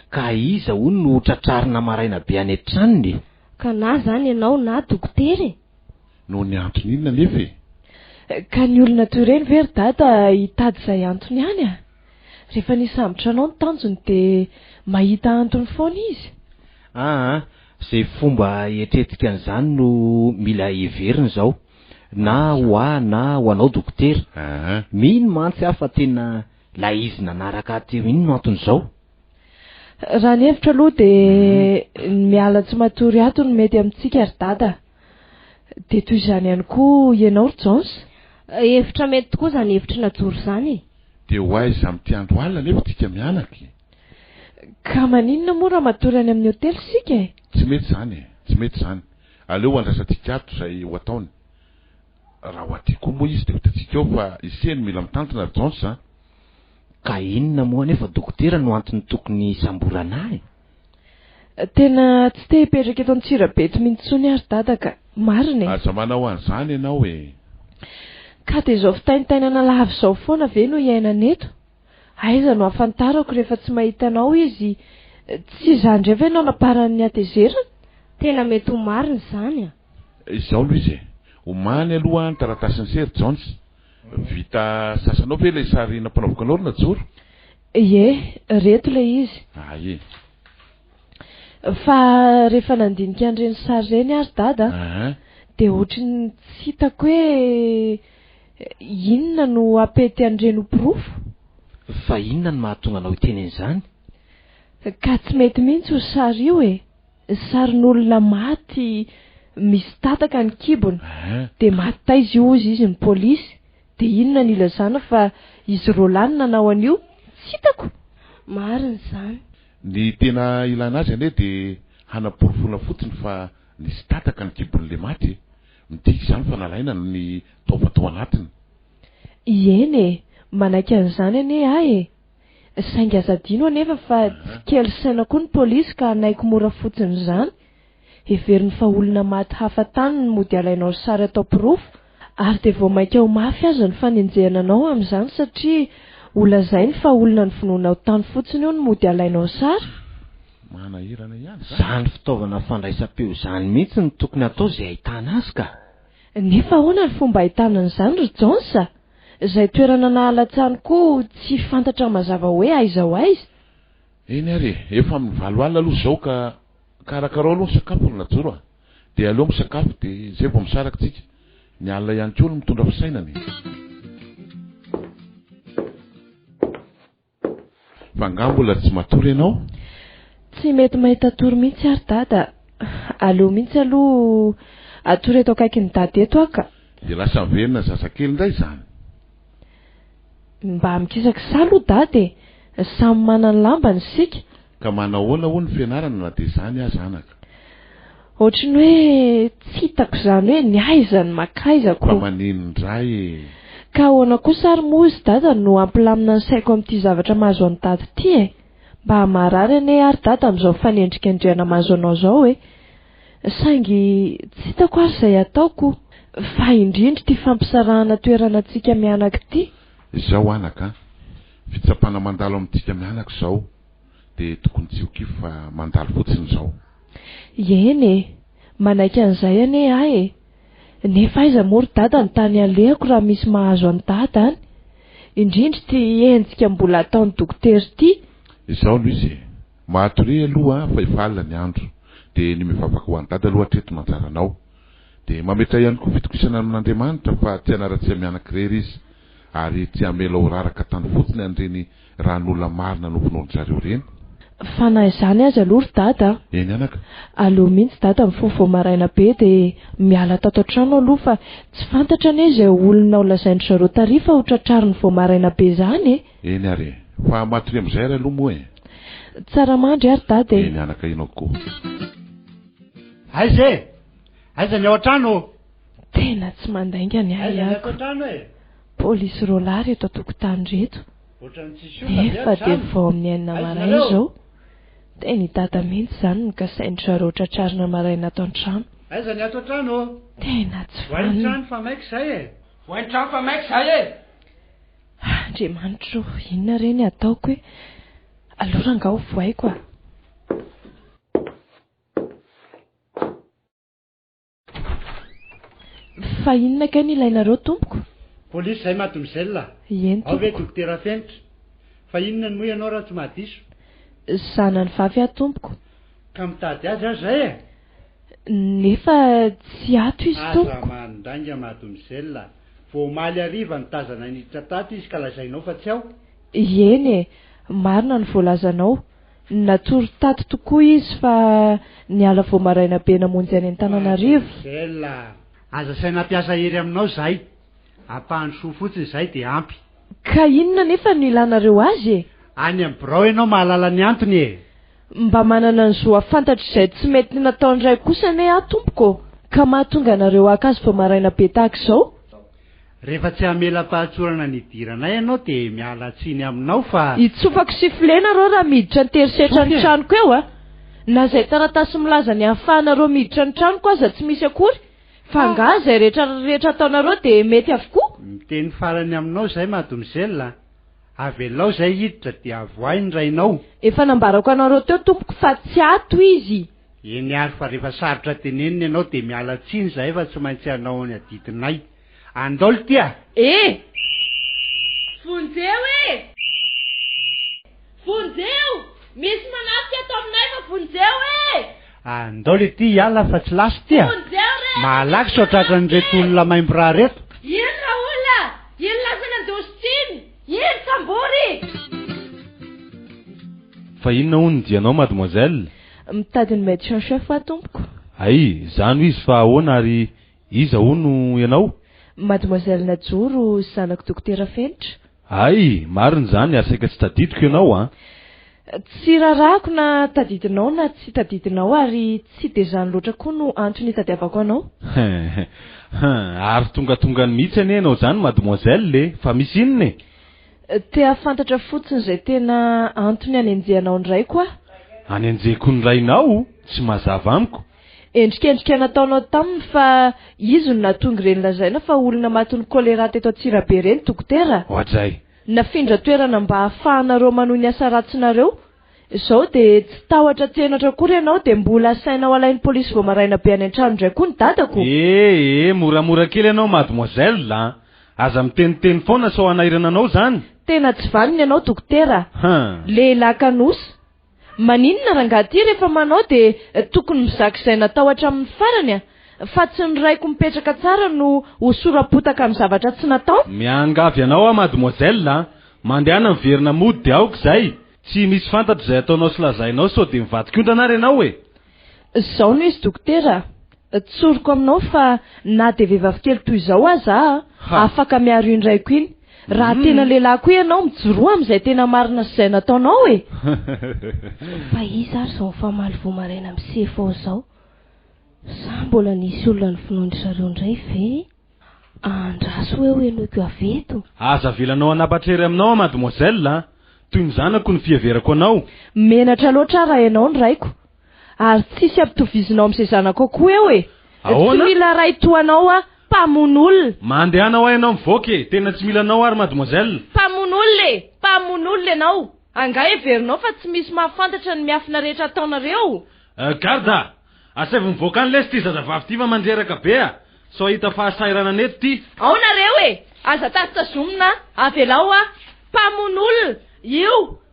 Ka iza hono no tratrarina maraina be any an-tranony? Ka na zany ianao na dokotera? No ny antony inona nefa e? Ka ny olona toy ireny ve ry dada hitady izay antony ihany a? Rehefa nisambotra anao ny tanjony dia mahita antony foana izy. Izay fomba hietretika an'izany no mila heverina izao. Na ho ahy na ho anao dokotera. Mino mantsy aho fa tena la izy nanaraka teo iny no antony izao. Raha ny hevitra aloha dia miala tsy matory ato no mety amintsika ry dada. Dia toy izany ihany koa ianao ry Jons? Hevitra mety tokoa izany hevitra najoro izany. Dia ho aiza amin'ity andro alina nefa tika mianaka. Ka maninona moa raha matory any amin'ny hotely sika e? Tsy mety zany e, tsy mety zany. Aleo andrasatika ato izay ho ataony. Raha ho aty koa moa izy dia hitantsika eo fa iseny mila mitantana ry Jons a. Ka inona moa nefa dokotera no antony tokony samborana e? Tena tsy te hipetraka eto Antsirabeto mintsony ary dada ka marina e. Aza manao an'izany ianao e. Ka dia izao fitaintainana lava izao foana ve no iainana eto? Aiza no afantarako rehefa tsy mahita anao izy tsy izany indray ve ianao naparany hatezerana? Tena mety ho marina izany a. Izao aloha izy e. Omany aloha ny taratasiny sery Jons. Vita sasanao ve ilay sary nampanaoviko anao ry najoro? Ie, reto ilay izy. Ie. Fa rehefa nandinika an'ireny sary ireny ary dada dia ohatrany tsy hitako hoe inona no apety an'ireny pirofo. Fa inona no mahatonga anao hiteny an'izany? Ka tsy mety mihitsy ho sary io e. Sarin'olona maty misy tataka ny kibony dia maty taiza io izy ny polisy. Dia inona ny ilazana fa izy Roland nanao an'io? Tsy hitako. Marina izany. Ny tena ilana azy ane dia hanaporofoana fotsiny fa nisy tataka ny kibon'ilay maty. Midika izany fa nalaina ny taofatao anatiny. Ieny e, manaiky an'izany anie ahy e. Saingy azadino anefa fa tsy kely saina koa ny polisy ka naiko mora fotsiny izany. Heveriny fa olona maty hafa tany no mody alainao sary atao pirofo. Ary dia vao mainka ho mafy aza ny fanenjehana anao amin'izany satria olazainy fa olona ny finoana ho tany fotsiny io no mody alainao sary. Manahirana ihany izany fitaovana fandraisam-peo izany mihitsy ny tokony atao izay ahitana azy ka. Nefa ahoana ny fomba ahitana an'izany ry Jons? Izay toerana nahalatsany koa tsy fantatra mazava hoe aiza ho aiza. Eny ary efa amin'ny valo alina aloha izao ka karakarao aloha ny sakafo ry najoro a. Dia aleo misakafo dia izay vao misaraka tsika. Ny alina ihany koa no mitondra fisainany. Fa nga mbola tsy matory ianao? Tsy mety mahita tory mihitsy ary dada. Aleo mihitsy aloha atory eto akaiky ny dada eto aka. Dia lasa miverina zazakely indray izany. Mba mikisaka salo dada e. Samy manana lambany sika. Ka manao ahoana ho ny fianarana na dia izany aza anaka? Ohatrany hoe tsy hitako izany hoe ny aiza ny makaizako. Fa manino indray e. Ka ahoana kosa ary moa izy dada no ampilamina ny saiko amin'ity zavatra mahazo an'ny dada ity e. Mba marary ane ary dada amin'izao fanendrika andriana mahazo anao izao e. Saingy tsy hitako ary izay ataoko. fa indrindra ty fampisarahana toerana antsika mianaka ity izao anaka fitsapana mandalo amintsika mianaka izao dia tokony tsy hoky fa mandalo fotsiny izao eny manaiky an'izay ane ahy nefa aiza mory dada ny tany alehako raha misy mahazo any dada any indrindra ty enjika mbola ataony dokotera ity izao no izy mahatory aloha fa efa alina ny andro dia ny mivavaka ho any dada aloha hatreto manjaranao dia mametra ihany koa fitokisana amin'Andriamanitra fa tsy hanara-tsy mianaka irery izy ary tsy hamela ho raraka tany fotsiny an'ireny ran'olona marina nomponony zareo reny fa na izany aza alory dada eny anaka aloha mihitsy dada mifovo maraina be dia miala tato an-trano aloha fa tsy fantatra anie izay olona ho lazaindry zareo tarifa ho tratrariny vao maraina be zany eny ary fa matory amin'izay ary aloha moa tsara mandry ary dada eny anaka inao koa aiza ny ao an-trano tena tsy mandainga ny ao an-trano polisy rolary eto atokotany reto nefa dia vao amin'ny enina maraina izao dia ny dada mihitsy izany no kasaindry zareo tratrarina maraina ato an-trano aiza ny ato an-trano tena tsy voaintrano fa maika izay voaintrano fa maika izay Andriamanitro inona reny ataoko hoe alora angao voaiko fa inona ka ny ilainareo tompoko polisy izay matomizela eny ao ve dokotera fenitra fa inona ny moa ianao raha tsy mahadiso zanany vavy ahy tompoko ka mitady azy azy zay nefa tsy ato izy tompoko aza mandanga matomizela vao maly ariva nitazana niditra tato izy ka lazainao fa tsy ao eny marina ny voalazanao natory tato tokoa izy fa niala vao maraina be namonjy any Antananarivo zela aza saina mpiasa hery aminao zay ampahany soa fotsiny izay dia ampy ka inona nefa no ilanareo azy any amin'ny birao ianao mahalala ny antony mba manana ny zo afantatra izay tsy mety nataon'iray kosa ne aho tompoko ka mahatonga anareo akazy vao maraina be tahaka izao rehefa tsy hamela-pahatsorana nidiranay ianao dia miala tsiny aminao fa hitsofako siflenareo raha miditra ny terisetra ny tranoko eo na izay taratasy milaza ny ahafahanareo miditra ny tranoko aza tsy misy akory fa nga izay rehetrarehetra ataonareo dia mety avokoa miteny farany aminao izay matomizela avelao izay hiditra dia avoainy rainao efa nambarako anareo teo tompoko fa tsy ato izy eny ary fa rehefa sarotra teneniny ianao dia miala tsiny izay fa tsy maintsy anao ny adidinay andolo tya vonjeo vonjeo misy manafika ato aminay fa vonjeo andolo ity hiala fa tsy lasy tya malaky so tratra nyreto olona maimbo raha reto iny raha olona iny lazana andositsiny iny sambory fa inona hono dianao mademoiselle mitady ny médecin chef a tompoko ay zano izy fa ahoana ary iza hono ianao mademoiselle Najoro zanako dokotera fenitra ay mariny zany ary saika tsy tadidiko ianao tsy rarahako na tadidinao na tsy tadidinao ary tsy dia zany loatra koa no antony tadiavako anao ary tongatongany mihitsy anie ianao zany mademoiselle fa misy inone tea fantatra fotsiny izay tena antony anenjehanao ndray koa anenjehiko ny rainao tsy mazava amiko endrikendrika nataonao taminy fa izy no natonga ireny lazaina fa olona matony kolera teto Antsirabe reny dokotera ohatr'izay nafindra toerana mba ahafahanareo manohy ny asa ratsinareo izao dia tsy tahotra tsenatra kory ianao dia mbola sainao alain'ny polisy vao maraina be any an-trano indray koa ny dadako moramora kely ianao mademoiselle aza miteniteny foana sao anairana anao zany tena tsy vaniny ianao dokotera lehilahy kanosa maninona rangaty rehefa manao dia tokony mizaka izay natao hatramin'ny farany fa tsy ny raiko mipetraka tsara no hosorapotaka amin'ny zavatra tsy natao miangavy anao mademoiselle mandehana miverina mody dia aoka izay tsy misy fantatra izay ataonao sy lazainao sao dia mivadik'ondrana ary ianao izao no izy dokotera tsoriko aminao fa na dia vehivavy kely toy izao aza afaka miaro indraiko iny raha tena lehilahy koa ianao mijoroa amin'izay tena marina sy izay nataonao fa izy ary zao famaly vao maraina misefao izao sa mbola nisy olona ny finoandry zareo indray ve andraso hoe enoiko aveto aza velanao anapatrery aminao mademoiselle toy ny zanako ny fiaverako anao menatra loatra raha ianao ny raiko ary tsisy ampitovizinao amin'izay zanako koa eo ahoana tsy mila ray toanao mpamon'olona mandehana ho ianao mivoaka tena tsy milanao ary mademoiselle mpamon'olona ianao anga everinao fa tsy misy mahafantatra ny miafina rehetra ataonareo garda asavy mivoaka any lesy ty zazavavy ty fa mandreraka be a so hita fahasairana neto ty ao nareo aza tasitazomina avelao mpamon'olona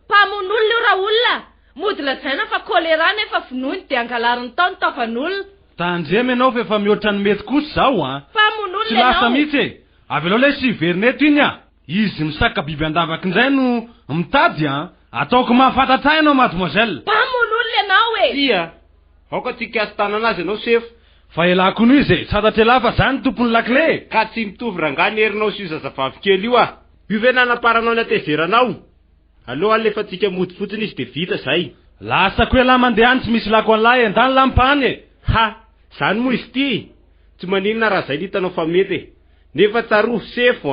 mpamon'olona io raha olona mody lazaina fa kolera nefa vonoiny de angalariny tao ny taovan'olona tandremy ianao fa efa mihoatra ny mety kosa zao mpamon'olona tsy lasa mihitsy avelao le siverineto iny izy misaka biby andavaka indray no mitady ataoko mahafantatra ianao mademoiselle mpamon'olona ianao ia aoka tika asy tanana azy ianao sefo fa elako noho izy satatra ela fa zany tompony lakle ka tsy mitovy rangany herinao sy io zazavavy kely io io ve nanaparanao ny ateveranao aloha alefa tsika mody fotsiny izy de vita zay lasako ela mandeha any tsy misy lako an'lahy andany lampany ha zany moa izy ty tsy maninona raha zay nitanao fa mety nefa tsaroa sefo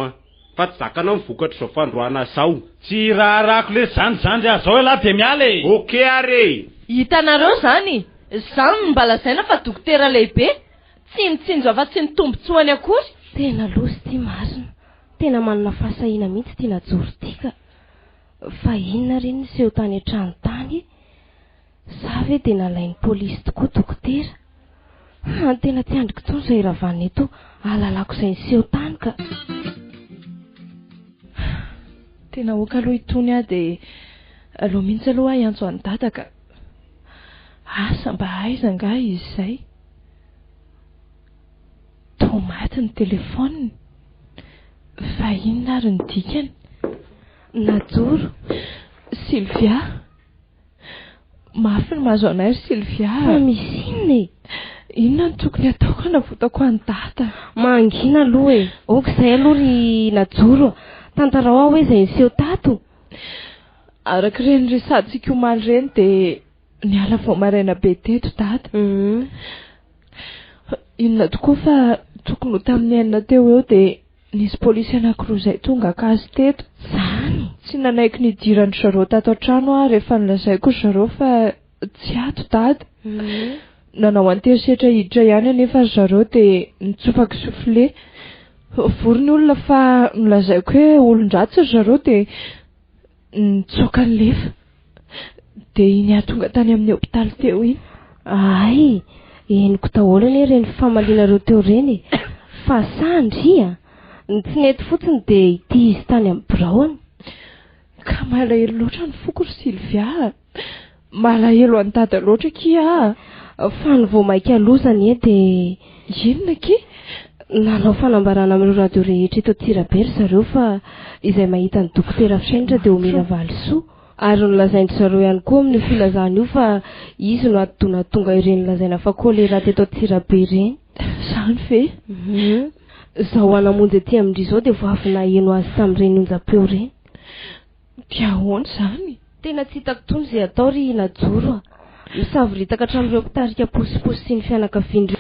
fa tsy zakanao mivokatra zao fandroana zao tsy raharahako le zanjandry azao ela de miale oke are hitanareo zany mba lazaina fa dokotera lehibe tsy mitsinjo afa tsy nitombotsoany akory tena losy ty marina tena manana fahasahina mihitsy ty najoro tika fa inona reny seho tany an-trano tany sa ve de nalain'ny polisy tokoa dokotera tena ty andriko tsony zay rahavany eto alalako izay ny seho tany ka tena oka aloha itony de aloha mihitsy aloha iantso any dadaka asa mba aiza nga izy zay tomaty ny telefôniny fa inona ary ny dikany najoro Sylvia mafy ny mahazo anay Sylvia fa misy inona ny tokony ataoko navotako any data mangina aloha oka izay aloha ry najoro tantarao aho hoe zay niseho tato araka reny resaditsika omaly reny de niala vao maraina be teto data inona tokoa fa tokony ho tamin'ny enina teo eo de nisy polisy anankiroa zay tonga akazy teto zany tsy nanaiky nidirany zareo tato an-trano rehefa nilazaiko zareo fa tsy ato data nanao anterisetra hiditra ihany anefa zareo de nitsofako soufflé vory ny olona fa nilazaiko hoe olon-dratsy zareo de nitsoaka ny lefa de iny atonga tany amin'ny hôpitaly teo iny ay eniko daholo anie reny famalianareo teo reny fa sandry tsy nety fotsiny de ity izy tany amin'ny braony ka malahelo loatra ny foko ry Sylvia malahelo any dada loatra kia fa ny vao maika alozany de inona ke nanao fanambarana amin'ireo radio rehetra eto Tirabely zareo fa izay mahita ny dokotera fiainitra de omena valisoa ary nolazainy zareo ihany koa amin'ny filazana io fa izy no atodona tonga ireny lazaina fa kolera teto Tirabely reny zany ve zaho anamonjy aty amindry zao de voavy naheno azy tamin'ireny onjam-peo reny dia ahoana zany tena tsy hitako tony zay atao ry najoro misavoritaka hatramin'ireo mpitarika posiposy sy ny fianakaviany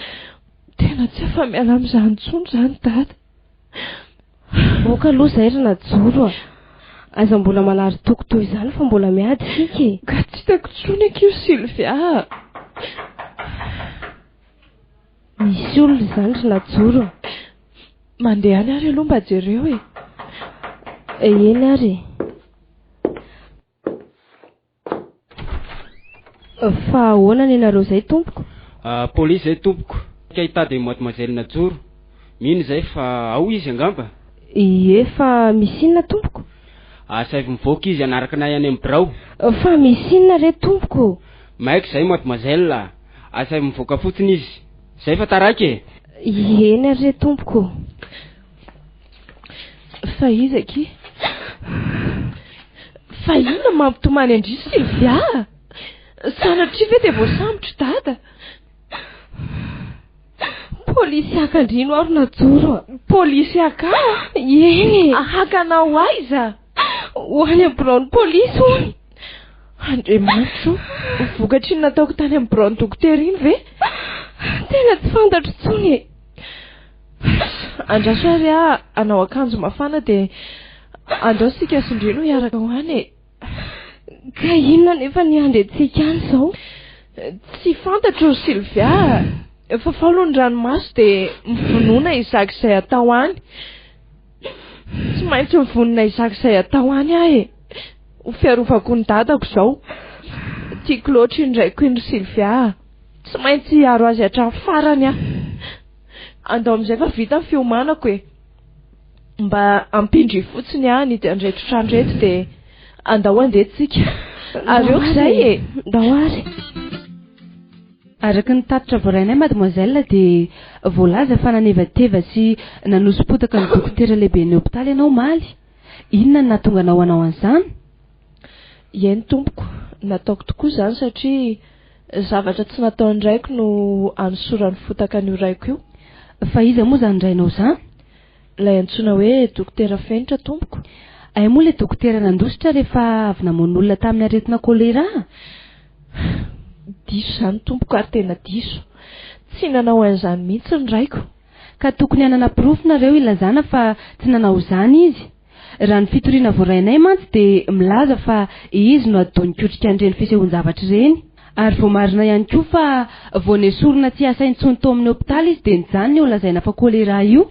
tena tsy afa miala amin'izany tsony zany dada oka aloha zay ry najoro aza mbola manary toko toy izany fa mbola miady sika ka tsy hitako tsony akio Sylvia misy olona zany ry najoro mandeha any ary aloha mba jereo eny ary fa ahoana ny anareo zay tompoko polisy zay tompoko ka hitady mademoiselle Najoro mino zay fa ao izy angamba fa misy inona tompoko asavy mivoaka izy anaraka nay any amin'ny birao fa misy inona re tompoko maiko zay mademoiselle asavy mivoaka fotsiny izy zay fa taraiky eny ary re tompoko fa izy aky fa inona mampitomany andry Sylvia sanatria ve de voasambotra dada polisy akandrino ary Najoro polisy aka eny ahakanao aiza ho any amin'ny braony polisy hoy Andriamanitro vokatry ny nataoko tany amin'ny braony dokotera iny ve tena tsy fantatro tsony andraso ary anao akanjo mafana de andao sika sondrino hiaraka ho any ka inona nefa ny andry antsika any zao tsy fantatro Sylvia Fa falo ny ranomaso dia mivonona izak'izay atao any. Tsy maintsy mivonona izak'izay atao any ahy e. Ho fiarovako ny dadako izao. Tiako loatra indraiko iny Sylvia. Tsy maintsy hiaro azy hatramin'ny farany aho. Andao amin'izay fa vita ny fiomanako e. Mba ampindry fotsiny aho ny andretro trandreto dia andao andetsika. Areoko izay e. Ndao ary. Araka ny tatitra voarainay mademoiselle dia voalaza fa nanevateva sy nanosipotaka ny dokotera lehibe ny hôpitaly ianao maly. Inona no nahatonga anao hanao an'izany? Eny tompoko, nataoko tokoa izany satria zavatra tsy nataony raiko no anosorany fotaka an'io raiko io. Fa iza moa izany rainao izany? Ilay antsoina hoe dokotera Fenitra tompoko. Ay moa ilay dokotera nandositra rehefa avy namono olona tamin'ny aretina kolera? Diso izany tompoko ary tena diso. Tsy nanao an'izany mihitsy ny raiko. Ka tokony hanana pirofo nareo ilazana fa tsy nanao izany izy. Raha ny fitoriana voarainay mantsy dia milaza fa izy no ataon'nikotrika an'ireny fisehoan-javatra ireny. Ary vao marina ihany koa fa vao nesorina tsy asa intsony tao amin'ny hôpitaly izy dia nyjany eo lazaina fa kolera io.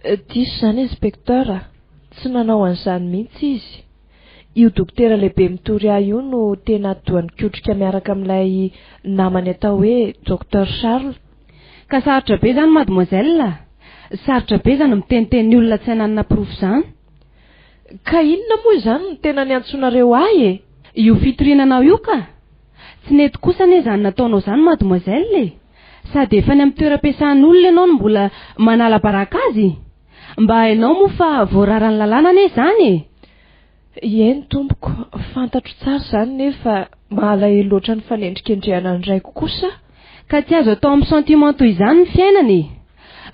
Diso izany inspektera. Tsy nanao an'izany mihitsy izy. Io dokotera lehibe mitory ahy io no tena doany kotrika miaraka amin'ilay namany atao hoe Dr Charles. Ka sarotra be izany mademoiselle. Sarotra be izany miteniteny olona tsy hananana pirofo izany. Ka inona moa izany no tena niantsonareo ahy e? Io fitoriananao io ka? Tsy nety kosa anie izany nataonao izany mademoiselle. Sady efa ny amin'ny toeram-piasan'olona ianao no mbola manala baraka azy. Mba hainao moa fa voararany lalàna anie izany e. Eny tompoko, fantatro tsara izany nefa mahalahelo loatra ny fanendrikendrehana ny raiko kosa. Ka tsy azo atao amin'ny sentiment toy izany ny fiainany.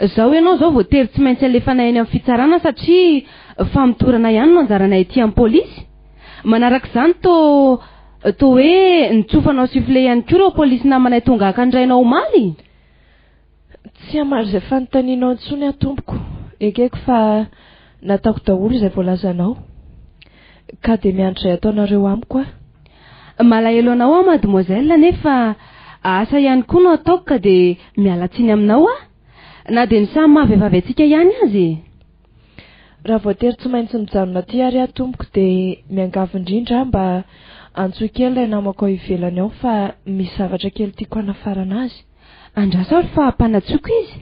Izao ianao izao voatery tsy maintsy alefanay any amin'ny fitsarana satria famitorana ihany no anjaranay ety amin'ny polisy. Manaraka izany toa hoe nitsofanao sifle ihany koa ireo polisy namanay tonga hakandrainao omaly. Tsy hamary izay fanontanianao intsony aho tompoko. Ekeko fa nataoko daholo izay voalazanao. Ka dia miandry izay ataonareo amiko aho. Malahelo anao aho mademoiselle nefa asa ihany koa no ataoko ka dia miala tsiny aminao aho. Na dia ny samy mahavehivavy antsika ihany azy. Raha voatery tsy maintsy mijanona aty ary aho tompoko dia miangavy indrindra mba antsoa kely ilay namako ao ivelany ao fa misy zavatra kely tiako hanafarana azy. Andrasa fa mpanatsoka izy.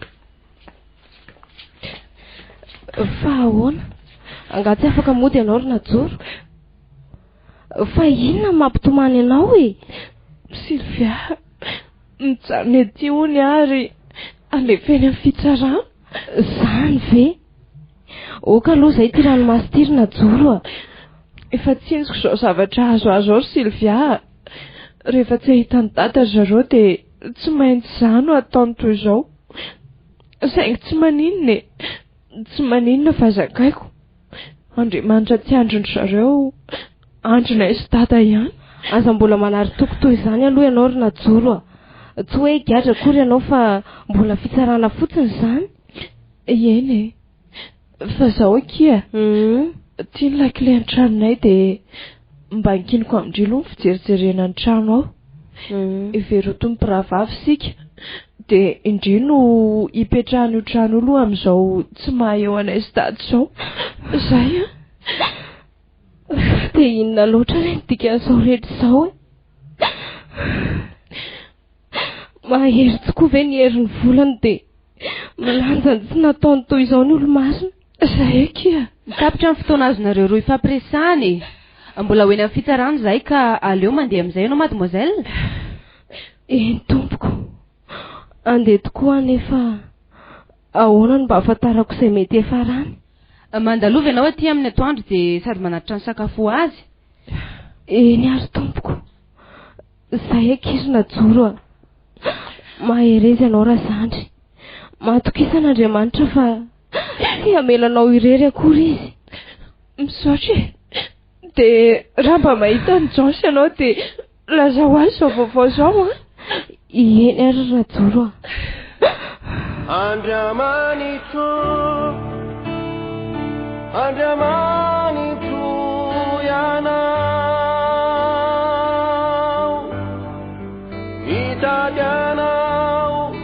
Fa ahoana? Angatsy afaka mody ianao ry najoro. Fa inona mampitomany ianao e? Sylvia, mijanona ety hony ary alefeny amin'ny fitsarana. Izany ve? Oka aloha izay ty ranomasy ty ry najoro a. Efa tsinjoko izao zavatra azo ry Sylvia. Rehefa tsy ahita ny dada zareo dia tsy maintsy izany ataony toy izao. Saingy tsy maninona e. Tsy maninona fa zakaiko. Andriamanitra tsy androny zareo, andronay sy dada ihany. Aza mbola manary toko toy izany aloha ianao ry najoro a. Tsy hoe gadra akory ianao fa mbola fitsarana fotsiny izany. Eny e. Fa izao akia. Tia ny lakile ny tranonay dia mba nkiniko amindrilo ny fijerijerena ny trano ao. Iveroto ny mpiravavy sika. Dia indri no hipetrahan'io trano io amin'izao tsy mahay eo anay sy dady izao. Izay a. Dia inona loatra ny dikan'izao rehetra izao e? Mahery tokoa ve ny herin'ny volany dia milanja ny tsy nataony toy izao ny olo-masina. Izay akia. Tapitra ny fotoana azonareo roa ifampiresahany. Mbola hoeny amin'ny fitsarana izay ka aleo mandeha amin'izay ianao mademoiselle. Eny tompoko. Andeha tokoa nefa ahoana no mba ahafantarako izay mety efarany. Mandalova ianao aty amin'ny atoandro dia sady manatitra ny sakafo ho azy. Eny ary tompoko. Izay ankizy najoro a. Maherezy ianao razandry. Matokisana fa tsy hamelanao irery akory izy. Misaotra e. Dia raha mba mahita ny Jansy ianao dia lazao azy izao vaovao izao a. Eny ary najoro a. Andriamanitro, Andriamanitro ianao, mitady anao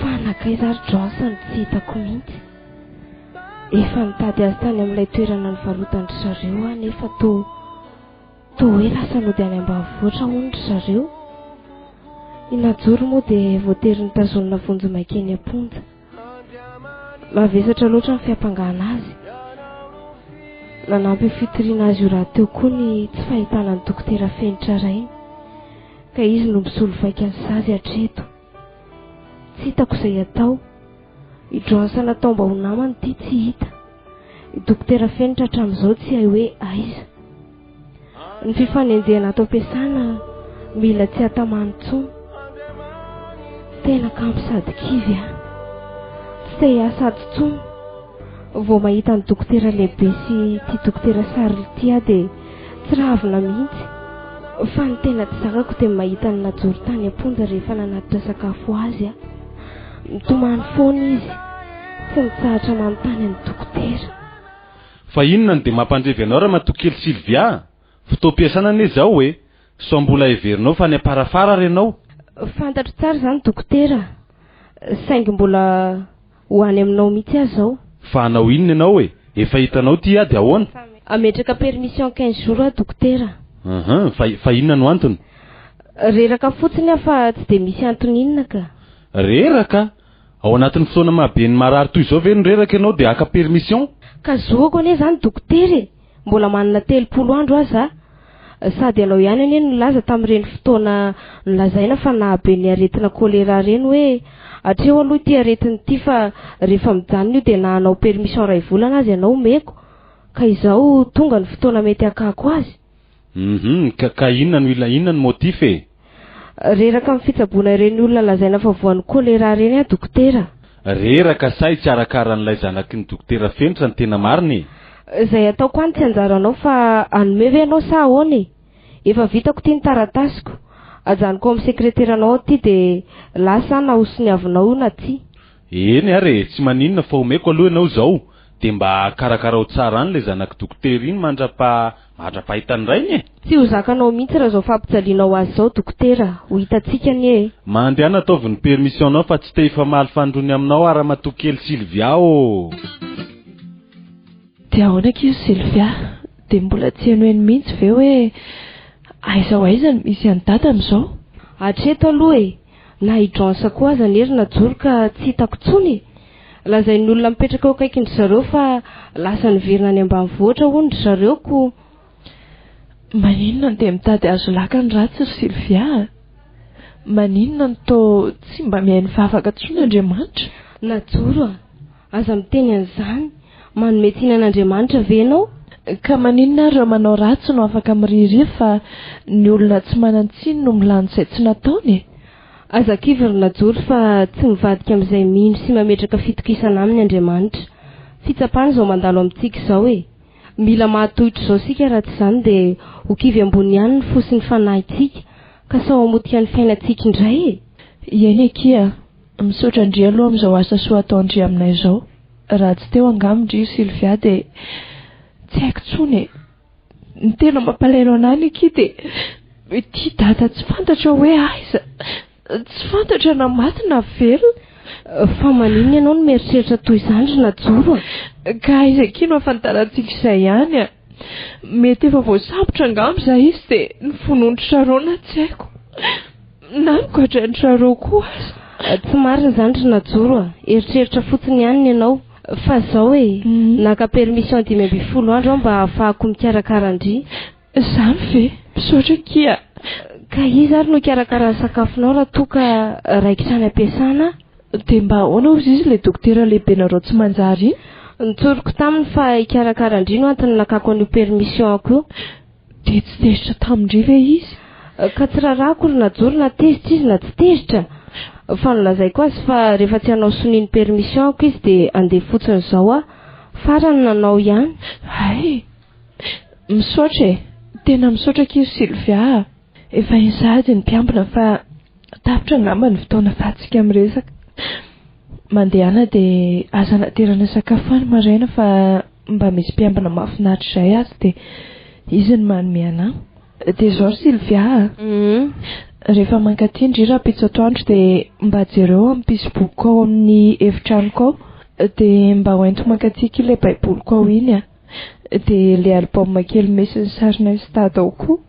fanakaizary Johnson tsy hitako mihitsy. Efa nitady azy tany amin'ilay toerana nivarotany zareo a, nefa to hoe lasa nody any ambanivohitra hono zareo. Inajoro moa dia voatery nitazonina vonjy maika eny am-ponja. Mavesatra loatra ny fiampangahana azy. Nanampy fitoriana azy io raha teo koa ny tsy fahitana ny dokotera Fenitra ray, ka izy no misolo vaika ny sazy hatreto. Tsy hitako izay atao. I Johnson atao mba ho namany ity tsy hita. I dokotera Fenitra hatramin'izao tsy hay hoe aiza. Ny fifanenjehana ato am-piasana mila tsy hatamany intsony. Tena kampy sady kivy a. Tsy te hiasa ato intsony. Vao mahita ny dokotera lehibe sy ty dokotera Sarly ity a dia tsy rahavina mihitsy. Fa ny tena tsy zakako dia mahita ny najoro tany am-ponja rehefa nanatitra sakafo azy a. Mitomany foana izy, tsy mitsahatra manontany ny dokotera. Fa inona no dia mampandrevy anao raha matokely Sylvia? Fotoam-piasana anie zao hoe sao mbola heverinao fa ny aparafara renao. Fantatro tsara izany dokotera, saingy mbola ho any aminao mihitsy azy zao. Fa anao inona ianao hoe efa hitanao ty ady ahoana? Ametraka permission 15 jours a dokotera. Fa inona no antony? Reraka fotsiny fa tsy dia misy antony inona ka. Reraka? Ao anatin'ny fotoana mahabeny marary toy izao ve ny reraka ianao dia aka permission? Ka zoako anie izany dokotera, mbola manana 30 andro aza. Sady anao ihany anie nilaza tamin'ireny fotoana nilazaina fa nahabe ny aretina kolera ireny hoe hatreo aloha ity aretiny ity fa rehefa mijanona io dia na anao permission ray volana azy ianao meko. Ka izao tonga ny fotoana mety akako azy. Ka inona ny motif e? Reraka amin'ny fitsaboana ireny olona lazaina fa voan'ny kolera ireny a dokotera. Reraka say tsy arakaran'ilay zanaky ny dokotera Fenitra ny tena mariny. Izay ataoko any tsy anjaranao fa anome ve ianao sa ahoana? Efa vitako ity ny taratasiko. Ajanoko amin'ny sekreteranao aty dia lasa nahosiny avinao na ty. Eny are, tsy maninona fa omeko aloha ianao zao. Dia mba karakarao tsara any ilay zanaky dokotera iny mandrapahitany rainy e. Tsy ho zakanao mihitsy raha zao fampijalianao azy zao dokotera, ho hitantsika anie e. Mandeha nataovy ny permissionao fa tsy te hifamaly fandrony aminao ara matokely Sylvia o. Dia ahoana k'izy Sylvia? Dia mbola tsy haino eny mihitsy ve hoe aiza ho aiza no misy any dada amin'izao? Hatreto aloha e, na i Johnson koa aza nery najoro ka tsy hitako intsony. Lazain'ny olona mipetraka eo akaiky ny zareo fa lasa niverina any ambanivohitra hono zareo ko. Maninona dia mitady azo laka ny ratsy ry Sylvia? Maninona no to tsy mba mihaino vavaka intsony Andriamanitra? Najoro aza miteny an'izany, manome tsinan'Andriamanitra ve ianao? Ka maninona ary raha manao ratsy no afaka miririva fa ny olona tsy manan-tsiny no milany izay tsy nataony? Aza kivy ry Najoro fa tsy mivadika amin'izay mino sy mametraka fitokisana aminy Andriamanitra. Fitsapana izao mandalo amintsika izao e. Mila mahatohitra izao sika raha tsy izany dia ho kivy ambony ihany ny fosiny fanahitsika ka sao hamotika ny fiainantsika indray e. Ieny ekia, misaotra indray aloha amin'izao asa soa atao indray aminay izao. Raha tsy teo angambindry Sylvia dia tsy haiko intsony e. Ny tena mampalaino anany ekia dia ity dada tsy fantatra hoe aiza. Tsy fantatra na maty na velona. Fa maninona ianao no mieritreritra toy izany ry Najoro? Ka aiza kino afantarantsika izay ihany a. Mety efa voasambotra angamba izaho izy dia ny fonony Charot na tsy haiko. Na nikoatran'ny Charot koa aza. Tsy marina izany ry Najoro a. Eritreritra fotsiny ihany ianao. Fa izao e, naka permission 12 andro mba ahafahako mikarakara-ndry. Izany ve? Misaotra kia. Ka izy ary no karakara sakafonao raha toa ka raikitra any am-piasana? Dia mba ahoana hozy izy ilay dokotera lehibe nareo tsy manjary? Nitsoriko taminy fa hikarakara-ndry no antony nakako an'io permission ako io. Dia tsy tezitra tamindry ve izy? Ka tsy rarahako ry Najoro na tezitra izy na tsy tezitra. Fa nolazaiko azy fa rehefa tsy hanao soniny permission ako izy dia andeha fotsiny izao a. Farany nanao ihany. Hay, misaotra e. Tena misaotra k'izy Sylvia. Efa insady ny mpiambina fa tapitra angamba ny fotoana fahatsika miresaka. Mandehana dia aza naterana sakafo any maraina fa mba misy mpiambina mahafinaritra izay azy dia izy ny manome anà dia zao ry Sylvia rehefa mankatindry raha-pitso atoandro dia mba jereo amin'ny Facebook ao amin'ny efitranoko ao dia mba hoento mankatsiaka ilay baiboloko ao iny a dia ilay album kely mesy ny sarina stade ao koa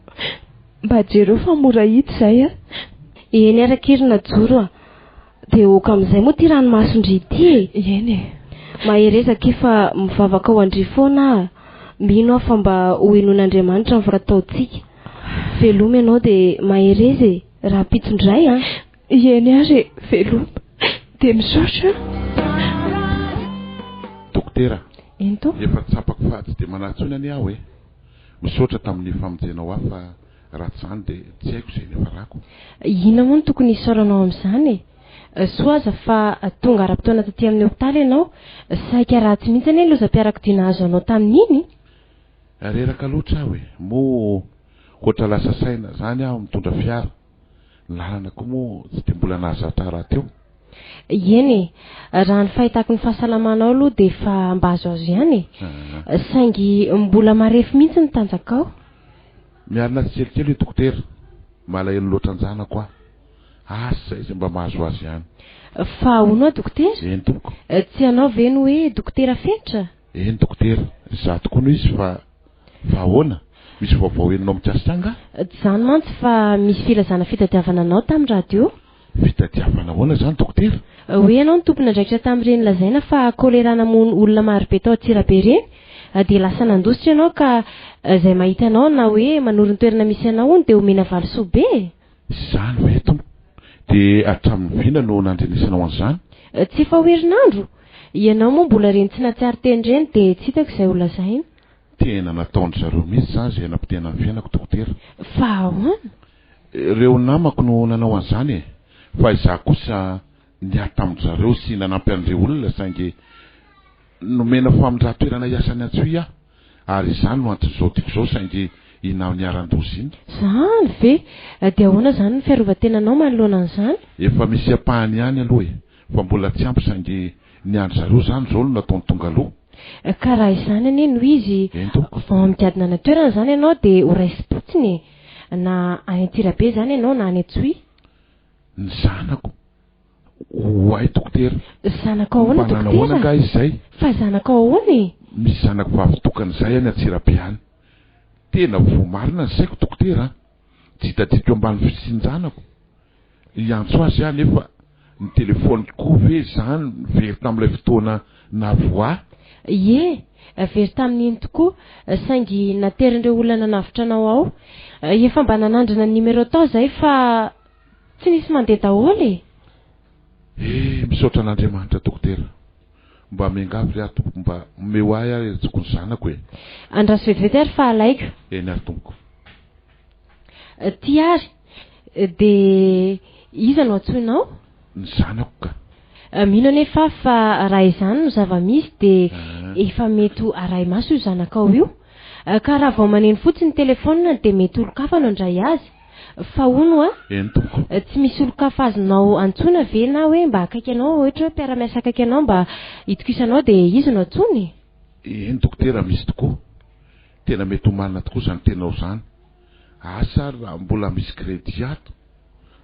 mba jereo fa mora hita izay a eny arak'irina joro a dia oka amin'izay moa ty ranomasondry ity eny e maherezaka efa mivavaka ao andry foana mino aho fa mba hoenon'Andriamanitra ny vorataontsika velomy ianao dia mahereza raha pitsondray a eny ary velomy dia misaotra dokotera ento efa tsapako fa tsy dia manatsony any aho misaotra tamin'ny famonjenao aho fa raha tsy zany dia tsy haiko izay nefarako ina moa no tokony hisaoranao amin'izany soaza fa tonga ara-potoana taty amin'ny hopitaly ianao saika raha tsy mihitsy anie lozam-piarakodia nahazo anao tamin'iny reraka loatra aho moa ohatra lasa saina zany aho mitondra fiara ny lalana koa moa tsy dia mbola nahazatra raha teo eny raha ny fahitako ny fahasalamanao aloha dia efa mba azoazo ihany saingy mbola marefo mihitsy ny tanjakao miarina tsy kelikely hoe dokotera malahelo loatra anjanako aho asa izay mba mahazoazo ihany fa ahoana a dokotera eny tompoko tsy anao ve no hoe dokotera fenitra eny dokotera za tokoa no izy fa ahoana misy vaovao enonao mikasika anga zany mantsy fa misy filazana fitadiavana anao tamin'ny radio fitadiavana ahoana zany dokotera hoe ianao ny tompona andraikitra tamin'ireny lazaina fa kolera namono olona marobe tao Antsirabe reny dia lasa nandositra ianao ka izay mahita anao na hoe manoro ny toerana misy anao ony dia omena valisoa be zany hoe tompo dia hatramin'ny vina no nandrenesanao an'izany tsy efa ho herinandro ianao moa mbola reny tsy natsiary teny reny dia tsy hitako izay holazaina tena nataondry zareo mihitsy zany izay nampitena ny fiainako dokotera fa ahoana ireo namako no nanao an'izany fa izaho kosa niady tamin'ny zareo sy nanampy an'ireo olona saingy nomena famondratoerana hiasany antsoy aho ary izany no antony izao tiako izao saingy inao niaran-dozy iny zany ve dia ahoana zany ny fiarovan-tenanao manoloana an'izany efa misy ampahany ihany aloha fa mbola tsy ampy saingy niandry zareo zany izao no nataony tonga aloha ka raha izany anie no izy vao mikadina na toerana zany ianao dia ho raisy potsiny na any Antsirabe zany ianao na any Antsoy ny zanako hoay dokotera zanako ahoana dokotera ka izay fa zanako ahoana misy zanako vavitokana izay any Antsirabe any tena vomarina ny saiko dokotera tsy hitadito ambany fisinjanako iantso azy ihany efa ny telefoniko ve zany very tamin'ilay fotoana navoa ie very tamin'iny tokoa saingy naterindreo olona navitra anao ao efa mba nanandrina ny numéro tao zay fa tsy nisy mandeha daholo misaotra an'Andriamanitra dokotera mba miangavy aho tompoko mba omeo ahy ary tsoko ny zanako andraso vetivety ary fa alaiko eny ary tompoko ty ary dia iza no antsoinao ny zanako ka mino anefa fa raha izany no zava-misy dia efa mety aray maso io zanakao io ka raha vao maneno fotsiny telefona dia mety olo-kafa no andray azy fa ono eny tompoko tsy misy olo-kafa azonao antsoina ve na hoe mba akaiky anao ohatra hoe mpiara-miasa akaiky anao mba hitokisanao dia izy no antsony eny dokotera misy tokoa tena mety ho marina tokoa zany tenao zany asa raha mbola misy crédit ato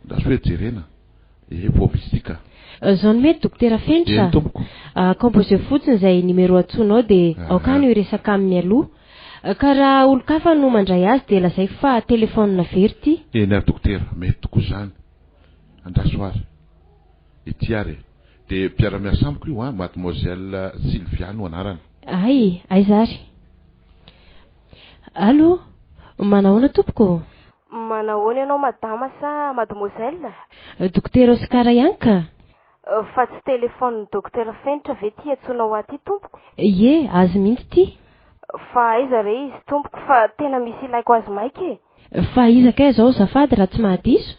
ndaso hoe jerena vao misy tika zao no mety dokotera fenitra composé fotsiny izay numéro antsonao dia aokany iresaka amin'ny aloha ka raha olo-kafa no mandray azy dia lazay fa telefona very ty eny ary dokotera mety tokoa zany andraso ary ity ary dia mpiara-miasa amiko io mademoiselle Sylvia no anarany ay zary allo manahoana tompoko manahoana ianao madama sa mademoiselle dokotera Oskara ihany ka fa tsy telefony dokotera fenitra ve ty antsonao aty tompoko ie azy mihitsy ty fa aiza re izy tompoko fa tena misy ilaiko azy maika fa izakay zao zafady raha tsy mahadiso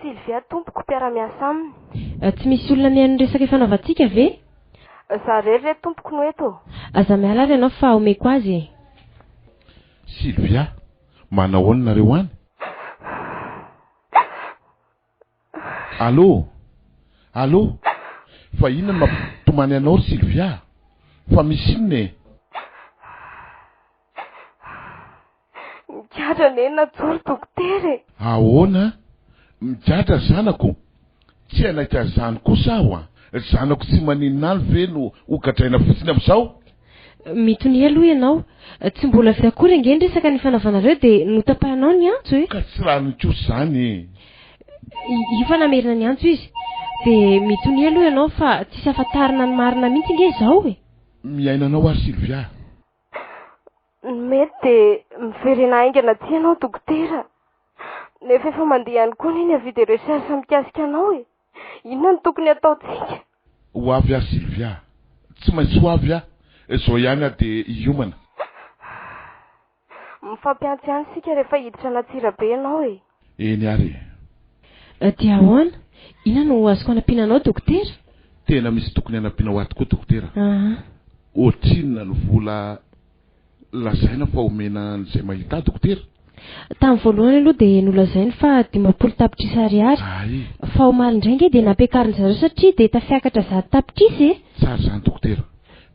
Sylvia tompoko mpiara-miasa aminy tsy misy olona mihaino resaka ifanaovantsika ve za rery tompoko no eto aza miala ary ianao fa omeko azy Sylvia manahoana nareo any allo fa inona no mampitomany anao ry Sylvia fa misy inona miatra nenina joro dokotera. Ahoana midratra zanako tsy anahita zany kosa aho zanako tsy maninona ve no hogadraina fotsiny amin'izao. Mitony aloha ianao tsy mbola avy akory ange resaka ny fanaovanareo dia notapahinao ny antso e. Ka tsy raha nikosa zany. Ifa namerina ny antso izy dia mitony aloha ianao fa tsisy afantarina ny marina mihitsy nge izao e. Miainanao ary Sylvia. Mety dia miverena aingana ty ianao dokotera. Nefa efa mandeha ihany koa neny avidy recherche mikasika anao e. Inona no tokony ataontsika? Ho avy ary Sylvia. Tsy maintsy ho avy izao ihany dia hiomana. Mifampiantsy ihany sika rehefa hiditra anaty be ianao e. Eny ary. Dia ahoana? Inona no azoko anampinanao dokotera? Tena misy tokony anampinao ato koa dokotera. Ohatrinona ny vola lazaina fa omena an'izay mahita dokotera? Tamin'ny voalohany aloha dia nolazainy fa 500 tapitrisa ariary. Fa omaly indray nge dia nampiakariny zareo satria dia tafiakatra 100 tapitrisa e. Tsara zany dokotera.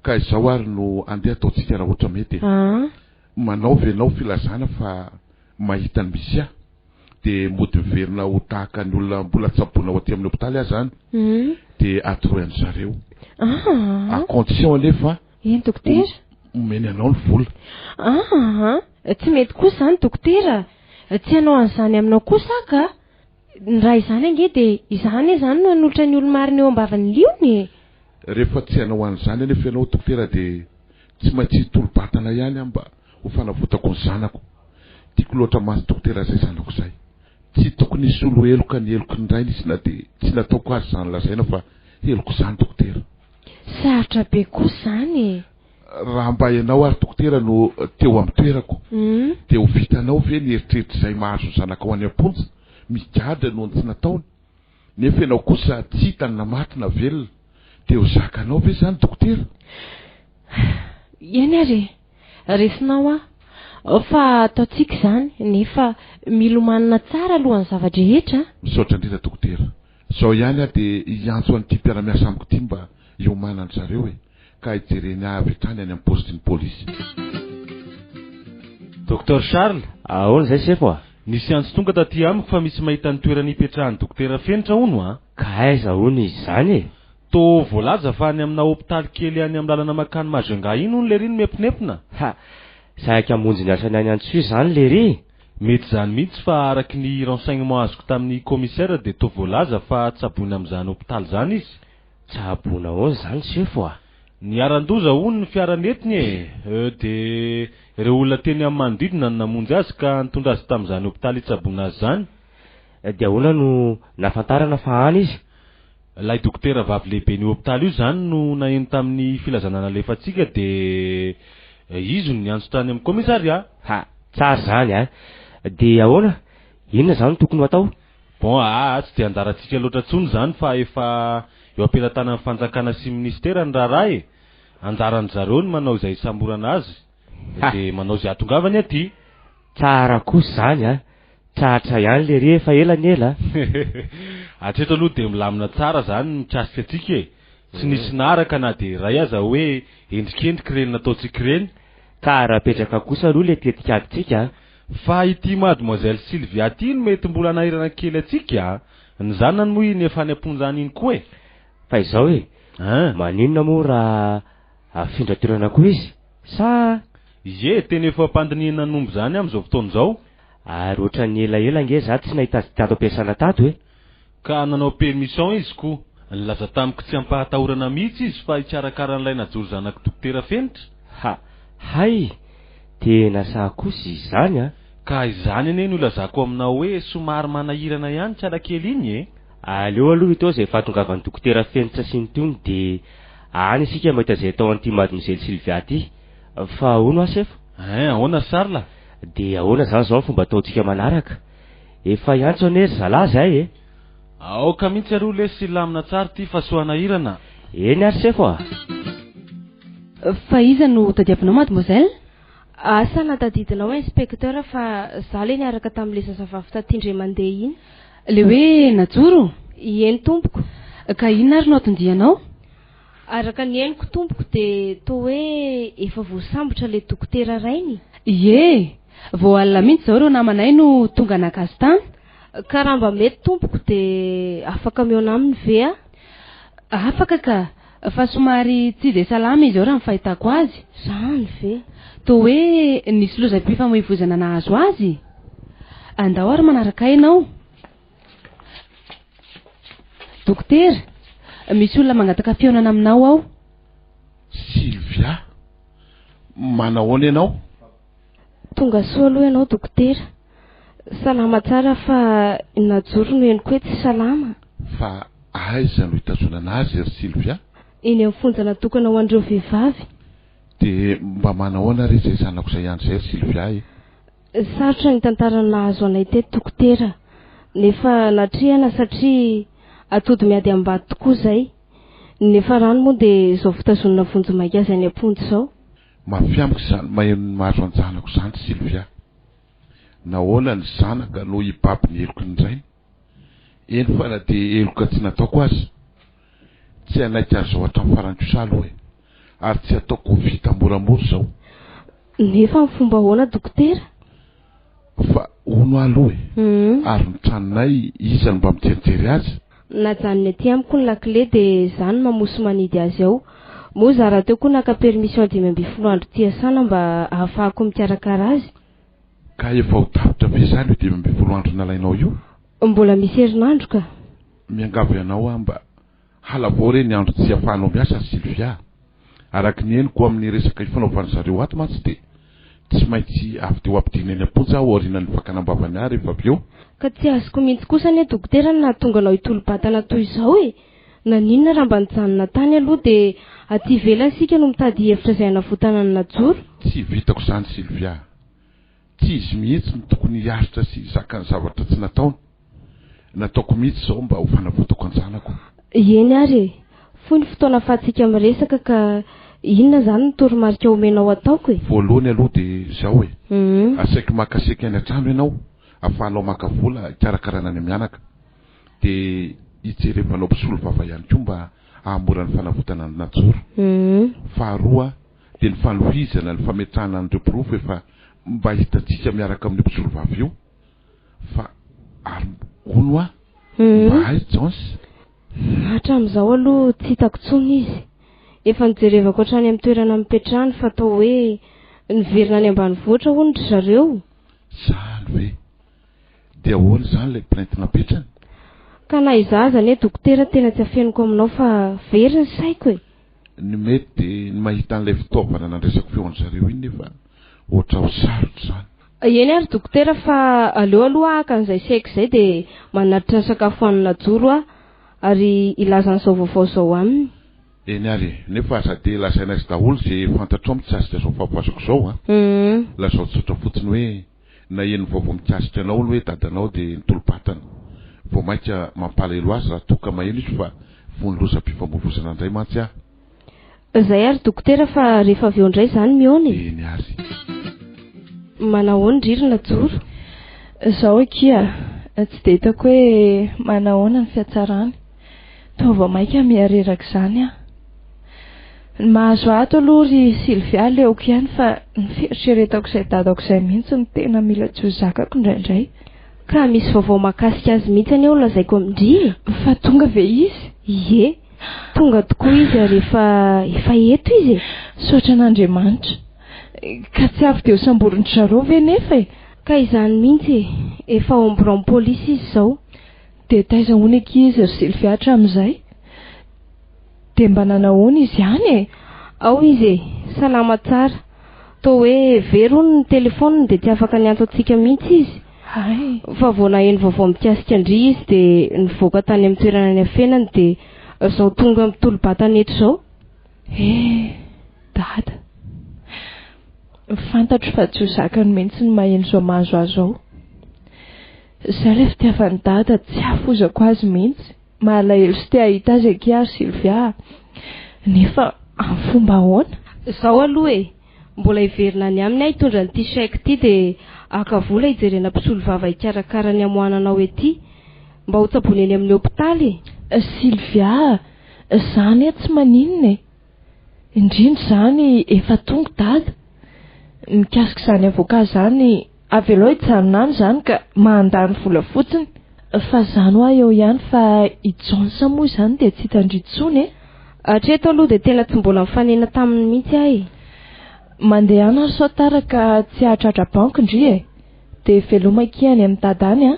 Ka izao ary no andeha ataontsika raha ohatra mety. Manaovy ianao filazana fa mahita ny misy dia mody miverina ho tahaka ny olona mbola tsaboina ao aty amin'ny hopitaly ahy zany. Dia atoroy zareo. À condition anefa eny dokotera omeny anao ny vola. Tsy mety kosa zany dokotera. Tsy hanao an'izany aminao kosa ka. Raha izany ange dia izany zany no hanolotra ny olo-marina eo ambavany liony. Rehefa tsy hanao an'izany anefa ianao dokotera dia tsy maintsy tolo-batana ihany mba ho fanavotako ny zanako. Tiako loatra masy dokotera zay zanako zay. Tsy tokony hisy olo eloka ny eloko ny ray nisy na dia tsy nataoko azy zany lazaina fa eloko zany dokotera. Sarotra be kosa zany. Raha mba ianao ary dokotera no teo amin'ny toerako dia ho vitanao ve ny eritreritry izay mahazo zanaka ao any am-ponja migadra noho ny tsy nataony nefa ianao kosa tsy hitany namaty na velona dia ho zakanao ve zany dokotera? Eny ary resinao fa ataontsika zany nefa milomanina tsara alohan'ny zavadrehetra. Misaotra indrindra dokotera. Izao ihany dia hiantso an'ity mpiara-miasa amiko ity mba hiomanany zareo ka hijereny avy hatrany any amin'ny postin'ny polisy. Docteur Charles. Ahoana izay sefo nisy antso tonga taty amiko fa misy mahita ny toerana hipetrahan'ny dokotera Fenitra hono ka aiza hono izy zany e. To voalaza fa any amina hopitaly kely any amin'ny lalana makany Majunga iny hono leri ny miempinepina. Saika hamonjy ny asany any antso zany leri. Mety zany mihitsy fa araky ny renseignement azoko tamin'ny commissaire dia to voalaza fa tsaboina amin'izany hopitaly zany izy. Tsaboina ahoana zany sefo Niaran-doza hono ny fiaranetiny dia ireo olona teny amin'ny manodidina no namonjy azy ka nitondra azy tamin'izany hopitaly hitsaboina azy zany. Dia ahoana no nafantarana fa any izy? Ilay dokotera vavy lehibe ny hopitaly io zany no naheno tamin'ny filazanana alefatsika dia izy no niantso tany amin'ny komisaria. Tsara zany dia ahoana? Inona zany tokony atao? Bon tsy dia anjaratsika loatra tsony zany fa efa eo ampelantanan'ny fanjakana sy ministera ny raharaha anjaran'ny zareo ny manao izay samborana azy dia manao izay atongavany aty. Tsara kosa zany tsaratra ihany le rehefa ela ny ela. Hatreto aloha dia milamina tsara zany mikasika atsika tsy nisy naraka na dia ray aza hoe endrikendriky reny nataontsika reny. Tsara petraka kosa aloha le tetika atsika. Fa ity mademoiselle Sylvia ity no mety mbola nahirana kely atsika ny zanany moa iny efa any am-ponjany iny koa fa izao maninona moa raha afindra-toerana koa izy sa teny efa ampandinina nombo zany amin'izao fotoana izao. Ary ohatran'ny elaela nge za tsy nahita azy tato ampiasana tato ka nanao permission izy koa nilaza tamiko tsy ampahatahorana mihitsy izy fa hikarakara n'ilay najoro zanako dokotera Fenitra. Hay tena sa kosa izy zany ka izany ane no ilazako aminao hoe somary manahirana ihany tsara kely iny aleo aloha itao izay fahatongavan'ny dokotera Fenitra sy ny tony dia any isika mahita izay tao an'ity mademoiselle Sylvia ty fa ahoana sefo? Ahoana Sarla? Dia ahoana zany zao ny fomba ataontsika manaraka efa iantso ane zalahy zay aoka mihitsy aroa lesy lamina tsara ty fa so anahirana. Eny ary sefo fa iza no tadiavinao mademoiselle? Asa natadidinao inspecteur fa za le niaraka tamin'le sasavavy tatindre mandeha iny. Le hoe najoro? Eny tompoko. Ka inona ary no atondianao? Araka ny henoko tompoko dia toa hoe efa voasambotra le dokotera rainy. Ie vao alina mihitsy zao ireo namanay no tonga nakazy tany. Ka raha mba mety tompoko dia afaka miona aminy ve a? Afaka ka, fa somary tsy dia salama izy ao raha mifahitako azy. Zany ve? Toa hoe nisy lozam-pifamoivoizana nahazo azy. Andao ary manaraka ianao. Dokotera, misy olona mangataka fihaonana aminao ao. Sylvia, manahoana ianao? Tonga soa aloha ianao dokotera. Salama tsara fa najoro no henoko hoe tsy salama. Fa aiza no hitazonana azy ry Sylvia? Eny amin'ny fonja natokana ho an'ireo vehivavy. Dia mba manahoana re izay zanako izay ihany izay ry Sylvia e? Sarotra ny tantara nahazo anay teto dokotera. Nefa natrehana satria atody miady ambady tokoa izay. Nefa rano moa dia izao fitazonana vonjy maika azy any am-pony izao. Mafiamiko izany maheno mahazo any zanako izany Sylvia. Nahoana ny zanaka no hibaby ny eloko indray. Eny fa na dia eloka tsy nataoko azy. Tsy anaika azy zao hatramin'ny farantsy aloha e. Ary tsy ataoko vita moramora izao. Nefa ny fomba ahoana dokotera? Fa ono aloha e. Ary ny tranonay iza no mba mijerijery azy. Najanony aty amiko ny lakile dia izany mamoso manidy azy ao. Moa za raha teo koa naka permission 5 andro tiasana mba ahafahako mikarakara azy. Ka efa ho tapitra ve izany io 5 andro nalainao io? Mbola misy herinandro ka. Miangavy ianao mba halavao re ny andro tsy ahafahanao miasa Sylvia. Araka ny henoko amin'ny resaka fanaovana zareo ato mantsy dia tsy maintsy avy teo ampidiana eny am-ponja aho aoriana ny fakanambavany ary rehefa avy eo. Ka tsy azoko mihitsy kosa ne dokotera na tonga anao hitolo-batana toy izao e. Naninona raha mba nijanona tany aloha dia aty ivelany sika no mitady hevitra izay hanavotana ny najoro. Tsy vitako izany Sylvia. Tsy izy mihitsy no tokony hiaritra sy zakany zavatra tsy nataony. Nataoko mihitsy izao mba ho fanavotako anjanako. Eny ary e. Foy ny fotoana fahatsika miresaka ka inona izany ny toromarika omenao ataoko e? Voalohany aloha dia izao e. Asaiko makasika any an-trano ianao. Ahafahanao maka vola hikarakarana ny mianaka. Dia hijerevanao mpisolo vava ihany koa mba hahamora ny fanavotana ny najoro. Faharoa dia ny fanovizana ny fametrahana an'ireo pirofo efa mba hitantsika miaraka amin'ny mpisolo vava io. Fa ary ono a mba hay Jones. Hatramin'izao aloha tsy hitako tsony izy. Efa nijerevako hatrany amin'ny toerana mipetrahany fa atao hoe niverina any ambanivohitra hono ry zareo. Zany ve? Dia ahoana izany ilay plainte napetrany? Ka na izaza ne dokotera tena tsy afeniko aminao fa very ny saiko e. Ny mety dia ny mahita an'ilay fitaovana nandresako feon'ny zareo iny nefa ohatra ho sarotra izany. Eny ary dokotera fa aleo aloha haka an'izay saiko izay dia manatitra ny sakafo an'ny najoro a ary ilazan'izao vaovao izao aminy. Eny ary nefa aza dia lazaina azy daholo izay fantatro mikasika izao fampasoko izao a. Lazao tsotra fotsiny hoe na eny vaovao mikasika anao ny hoe dadanao dia nitolo-batana. Vao mainka mampalahelo azy raha toka maheno izy fa vonylozam-pifamoivoizana indray mantsy aho. Izay ary dokotera fa rehefa avy eo indray izany mihaona e. Eny ary. Manahoana ry najoro? Izao ekia tsy dia hitako hoe manahoana ny fiatsarany. Toa vao mainka mihareraka izany a. Mahazo ato aloha ry Sylvia leoko ihany fa ny fieritreretako izay dadako izay mihitsy no tena mila tsy ho zakako indraindray. Ka misy vaovao mahakasika azy mihitsy anie ho lazaiko amindry. Fa tonga ve izy? Ie, tonga tokoa izy ary efa eto izy. Saotra an'Andriamanitra. Ka tsy avy dia ho samboriny zareo ve nefa e? Ka izany mihitsy efa ao amin'ny polisy izy izao. Dia taiza hono eky izy ry Sylvia hatramin'izay? Dia mba nanahoana izy ihany e? Ao izy salama tsara. Toa hoe very hono ny telefôniny dia tsy afaka nianto antsika mihitsy izy. Fa vao naheno vaovao mikasika andry izy dia nivoaka tany amin'ny toerana ny afenany dia izao tonga mitolo-batana eto izao. Dada. Fantatro fa tsy ho zakany mihitsy ny maheno izao mahazo azy ao. Izay ilay fitiavany dada tsy hafozako azy mihitsy. Malahelo sy te hahita azy aky ary Sylvia. Nefa amin'ny fomba ahoana? Izao aloha e. Mbola hiverina ny aminy ahy hitondra n'ity saiko ity dia aka vola hijerena mpisolo vava hikarakara ny amoananao ety mba ho tsabony eny amin'ny hopitaly. Sylvia, izany tsy maninona e. Indrindra izany efa tonga dada. Mikasika izany avoka izany avy aloha hijanonany izany ka mandany vola fotsiny fa izany ho eo ihany fa ijonsa moa izany dia tsy hitandritsony hatreto aloha dia tena tsy mbola mifanena taminy mihitsy ahy mandeha any ary sao tara ka tsy hahatratra banky indri dia veloma-kiany amin'ny dadany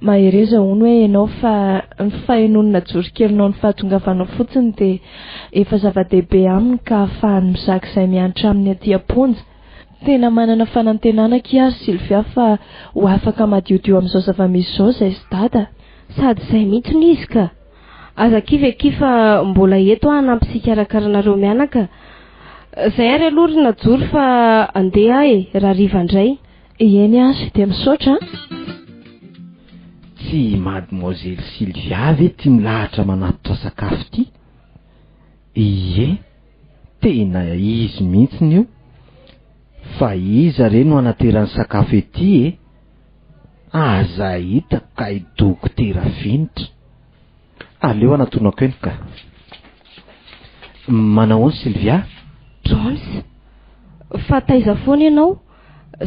mahereza hono hoe ianao fa ny fahenonana jorikelinao ny fahatongavanao fotsiny dia efa zava-dehibe aminy ka ahafahany mizakizay mianatra amin'ny aty am-ponja. Tena manana fanantenana kiary Sylvia fa ho afaka madiodio amin'izao zava-misy izao izay sy dada. Sady izay mihitsy izy ka aza kifa mbola eto hanampysika arakaranareo mianaka. Izay ary aloha ry najoro fa andeha raha riva indray. Eny azy dia misaotra. Tsy mademoiselle Sylvia ve ty milahatra manatitra sakafo ty? Ie, tena izy mihitsiny io. Fa iza re no anateran'ny sakafo ety aza hita ka idokotera finitra. Aleo anatonako eny ka. Manao Sylvia? Jones, fa taiza foana ianao?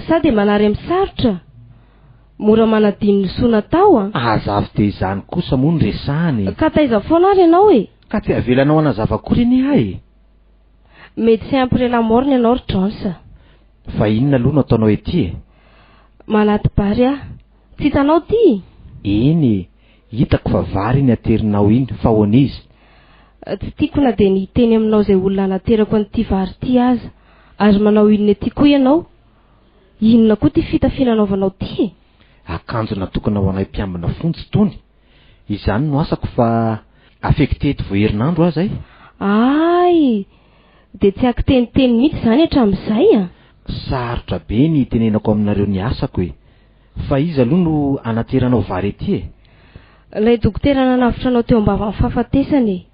Sady manary amin'ny sarotra? Mora manadiny ny sona tao Aza avy dia izany kosa moa ny resahany. Ka taiza foana ary ianao Ka tsy avelanao anazava-kory eny ahy. Médecin après la mort ny ianao ry Jones. Fa inona aloha no ataonao ety Malaty bary tsy hitanao ty? Eny, hitako fa vary ny aterinao iny fa hoana izy. Tsy tiako na dia ny teny aminao izay olona naterako an'ity vary ty aza. Ary manao inona ety koa ianao? Inona koa ty fitafiana anaovanao ty? Akanjo natokana ho anay mpiambina fontsy tony. Izany no asako fa affecté eto voaherinandro aza Ay, dia tsy akiteniteny mihitsy izany hatramin'izay Sarotra be ny tenenako aminareo ny asako Fa izy aloha no anateranao vary ety Ilay dokotera nanavitra anao teo ambava fahafatesany.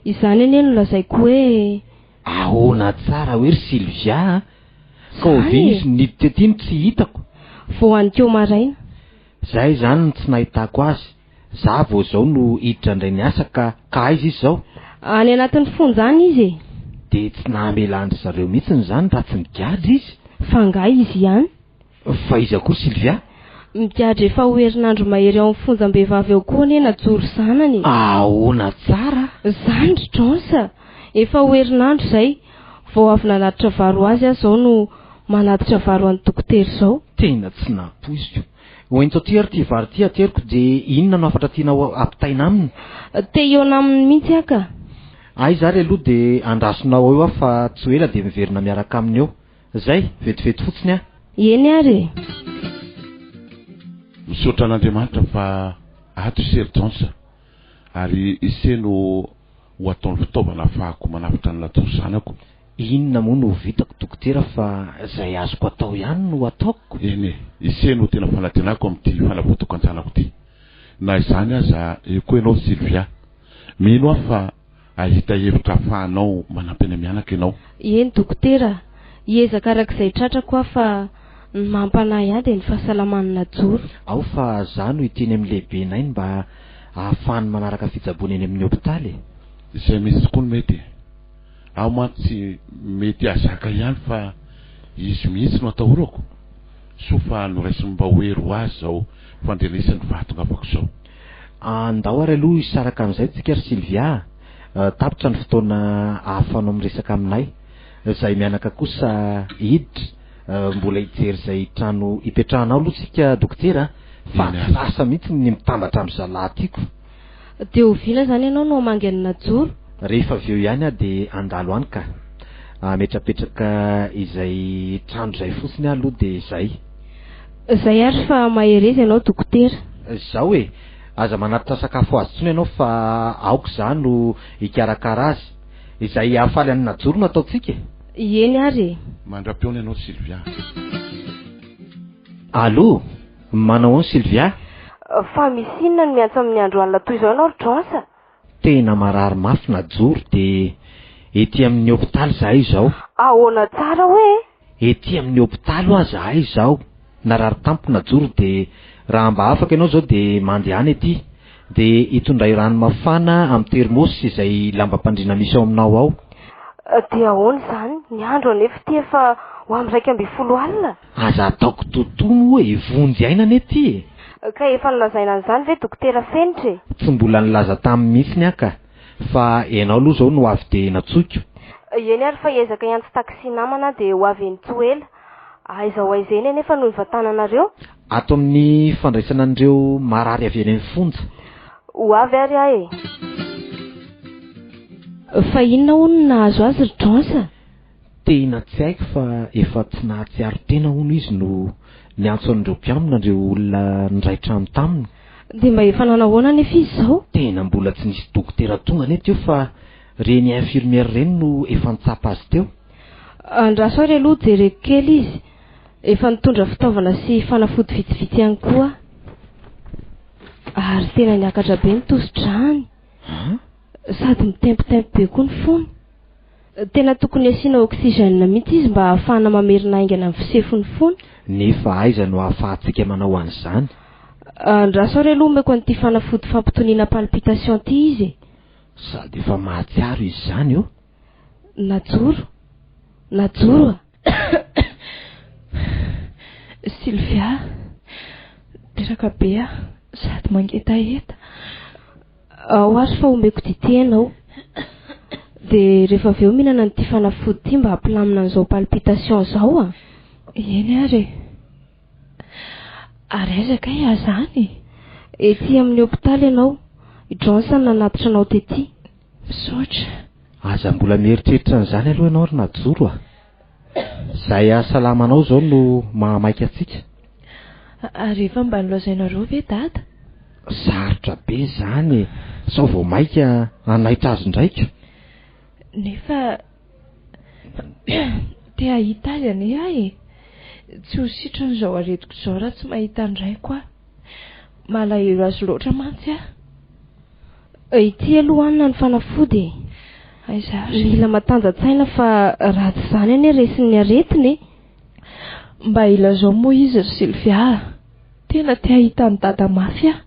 Izany anie no lazaiko hoe ahoana tsara hoe ry Sylvia ka ovy izy niditra ety no tsy hitako. Vao an'keo maraina. Zay zany no tsy nahitako azy. Za vao zao no hiditra indray ny asa ka aiza izy zao? Any anatin'ny fonjany izy dia tsy nahamelandry zareo mihitsy zany raha tsy nigadra izy. Fa ngah izy ihany. Fa iza koa Sylvia? Migadra efa ho herinandro mahery ao amin'ny fonjam-behivavy eo koa anie najoro sanany. Ahoana tsara? Zany ry Jones, efa ho herinandro izay vao avy nanatitra varo azy zao no manatitra varo an'ny dokotera izao. Tena tsy nampoiziko. Hoentao ty ary ty vary ty ateriko dia inona no afatra tianao ampitaina aminy? Te iona aminy mihitsy aka. Ay zary aloha dia andrasonao eo fa tsy ho ela dia miverina miaraka aminy eo. Zay, vetivety fotsiny Eny ary. Misaotra an'Andriamanitra fa ato Ser Jones ary iseno ho ataon'ny fitaovana ahafahako manafitra ny latao zanako. Inona moa no vitako dokotera fa izay azoko atao ihany no ataoko. Eny iseno tena fanantenako amin'ity fanavotako anjanako ity. Na izany aza eo koa ianao Sylvia. Mino aho fa ahita hevitra ahafahanao manampy any mianaka ianao. Eny dokotera, hiezaka arak'izay tratrako aho fa ny mampanahy ahy dia ny fahasalaman'ny najoro. Ao fa za no hiteny amin'ny lehibenay mba ahafahany manaraka fitsaboana eny amin'ny hopitaly. Izay misy koa no mety. Aho mantsy mety azaka ihany fa izy mihitsy no atahorako. Sofa noraisiny mba hoero azy zao fandrenesany vahatongavako zao. Andao ary aloha isaraka amin'izay tsika ry Sylvia. Tapitra ny fotoana ahafanao miresaka aminay. Izay mianaka kosa hiditra mbola hijery izay trano hipetrahanao aloha tsika dokotera fa lasa mihitsy ny mitambatra amin'ny zalahy tiako. Dia oviana izany ianao no hamangy any najoro? Rehefa avy eo ihany dia andalo any ka metrapetraka izay trano izay fotsiny aloha dia izay. Izay ary fa mahereza ianao dokotera. Zao aza manatitra sakafo azy tsony ianao fa aoko za no hikarakara azy. Izay hahafaly any najoro no ataotsika. Eny ary. Mandra-piona ianao Sylvia. Allô, manao any Sylvia? Fa misy inona no miantso amin'ny andro alina toy izao ianao ry Jones? Tena marary mafy najoro dia ety amin'ny hopitaly zahay izao. Ahoana tsara hoe? Ety amin'ny hopitaly aho zahay izao. Narary tampo najoro dia raha mba afaka ianao zao dia mandehana ety. Dia hitondray rano mafana amin'ny termosy izay lambam-pandriana misy ao aminao ao. Dia ahoana izany? Ny andro anefa ty efa ho amin'ny 12 alina. Aza ataoko totono hoe vonjy aina ane ty ka efa nolazaina an'izany ve dokotera Fenitra? tsy mbola nilaza tamin'ny mihitsiny aka fa ianao aloha zao no avy de natsoiko. Eny ary fa ezaka iantso taksi namana de ho avy eny Tsoela. Aiza ho aiza eny anefa no ivatananareo? Ato amin'ny fandraisana an'ireo marary avy eny amin'ny fonja. Ho avy ary ahy. Fa inona hono nahazo azy ry Jonsa? Tena tsy haiko fa efa tsy nahatsiaro tena hono izy no niantso an'ireo mpiamina ireo olona niray trano taminy. De mba efa nanahoana anefa izy zao? Tena mbola tsy nisy dokotera tonga aneto eo fa reny infirmière reny no efa nitsapa azy teo. Andraso ary aloha jereko kely izy. Efa nitondra fitaovana sy fanafody vitsivitsy ihany koa. Ary tena niakatra be ny tosi-drany. Sady mitempotempo be koa ny fony. Tena tokony asiana oxygène mihitsy izy mba ahafahana mamerina aingana amin'ny fisefony fony. Nefa aiza no ahafahantsika manao an'izany? Andraso ary aloha omeko an'ity fanafody fampitoniana palpitation ty izy. Sady efa mahatsiaro izy zany io. Najoro Sylvia, teraka be sady mangetaeta. Ao ary fa omeko dite ianao. De rehefa avy eo mihinana n'ity fanafody ty mba hampilamina an'izao palpitation zao Eny ary. Ary aizaka zany? Ety amin'ny hôpitaly ianao. Johnson nanatitra anao tety. Misaotra. Aza mbola mieritreritra an'izany aloha ianao ry Najoro Zay ahasalamanao zao no mahamaika atsika. Ary efa mba nilazainareo ve dada? Sarotra be zany. Sao vao maika anaitra azy ndraika. Nefa te hahita azy ane ahy. Tsy ho sitran'izao aretiko izao raha tsy mahita andraiko aho. Malahelo azy loatra mantsy ity aloha anina ny fanafody. Mila matanjatsaina fa ratsy zany ane resin'ny aretiny. Mba ilazao moa izy ry Sylvia. Tena te hahita ny dada mafy aho.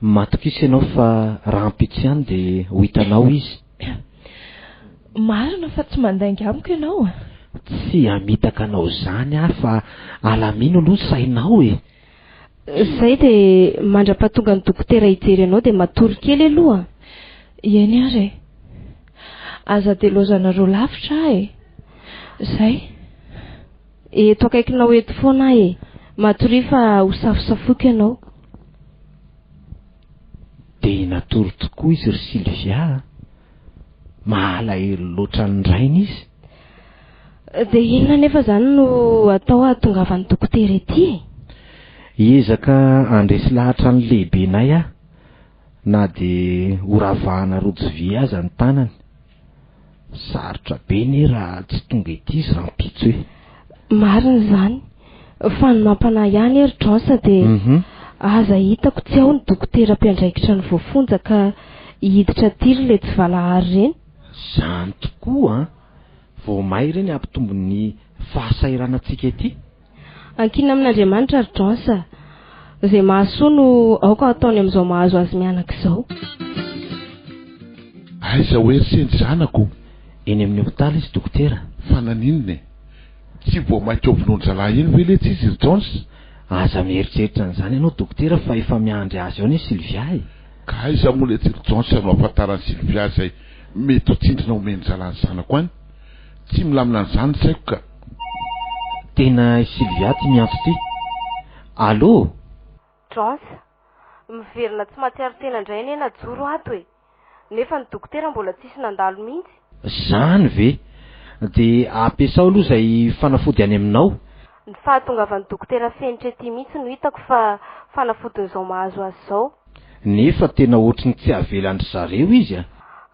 Matokisa ianao fa raha ampitsy ihany de ho hitanao izy. Marina fa tsy mandainga amiko ianao. Tsy hamitaka anao zany fa alamino aloha sainao Zay de mandra-pahatonga ny dokotera hijery anao de matory kely aloha. Eny ary. Aza de lozanareo lavitra Zay. Eto akaikinao eto foana matory fa ho safosafoka ianao. De natory tokoa izy ry Sylvia. Mahalahelo loatra ny rainy izy. De inona nefa zany no atao ahatongavan'ny dokotera ety? Hiezaka andresy lahatra ny lehibenay na de horavahana rojo vy aza ny tanany. Sarotra be ne raha tsy tonga ety izy raha mpitso hoe. Marina zany. Fa ny mampanahy ihany ery Jonsa de aza hitako tsy ao ny dokotera mpiandraikitra ny voafonja ka hiditra tiry le tsy valahary reny. Zany tokoa vao may ireny ampitombo ny fahasairana antsika ety. Ankina amin'Andriamanitra ry Jonsa. Zay mahasoa no aoka ataony amin'izao mahazo azy mianaka izao. Aiza hoe sendy zanako? Eny amin'ny hôpitaly izy dokotera. Fa naninona? Tsy vao maika ovinonjalahy eny ve le tsy izy ry Jonsa? Aza mieritreritra an'izany ianao dokotera fa efa miandry azy ao ne Sylvia Ka aiza moa le tsy ry Jonsa no ahafantarany Sylvia zay mety ho tsindrina omeny zalany zanako any. Tsy milamina an'izany saiko ka. Tena Sylvia ty miantso ty. Allô? Jonsa, miverina tsy matsiaro tena indray ane Najoro ato nefa ny dokotera mbola tsisy nandalo mihitsy. Zany ve? De ampiasao aloha zay fanafody any aminao. Ny fahatongavan'ny dokotera Fenitra ety mihitsy no hitako fa fanafodin'izao mahazo azy zao. Nefa tena ohatriny tsy avelan'ny zareo izy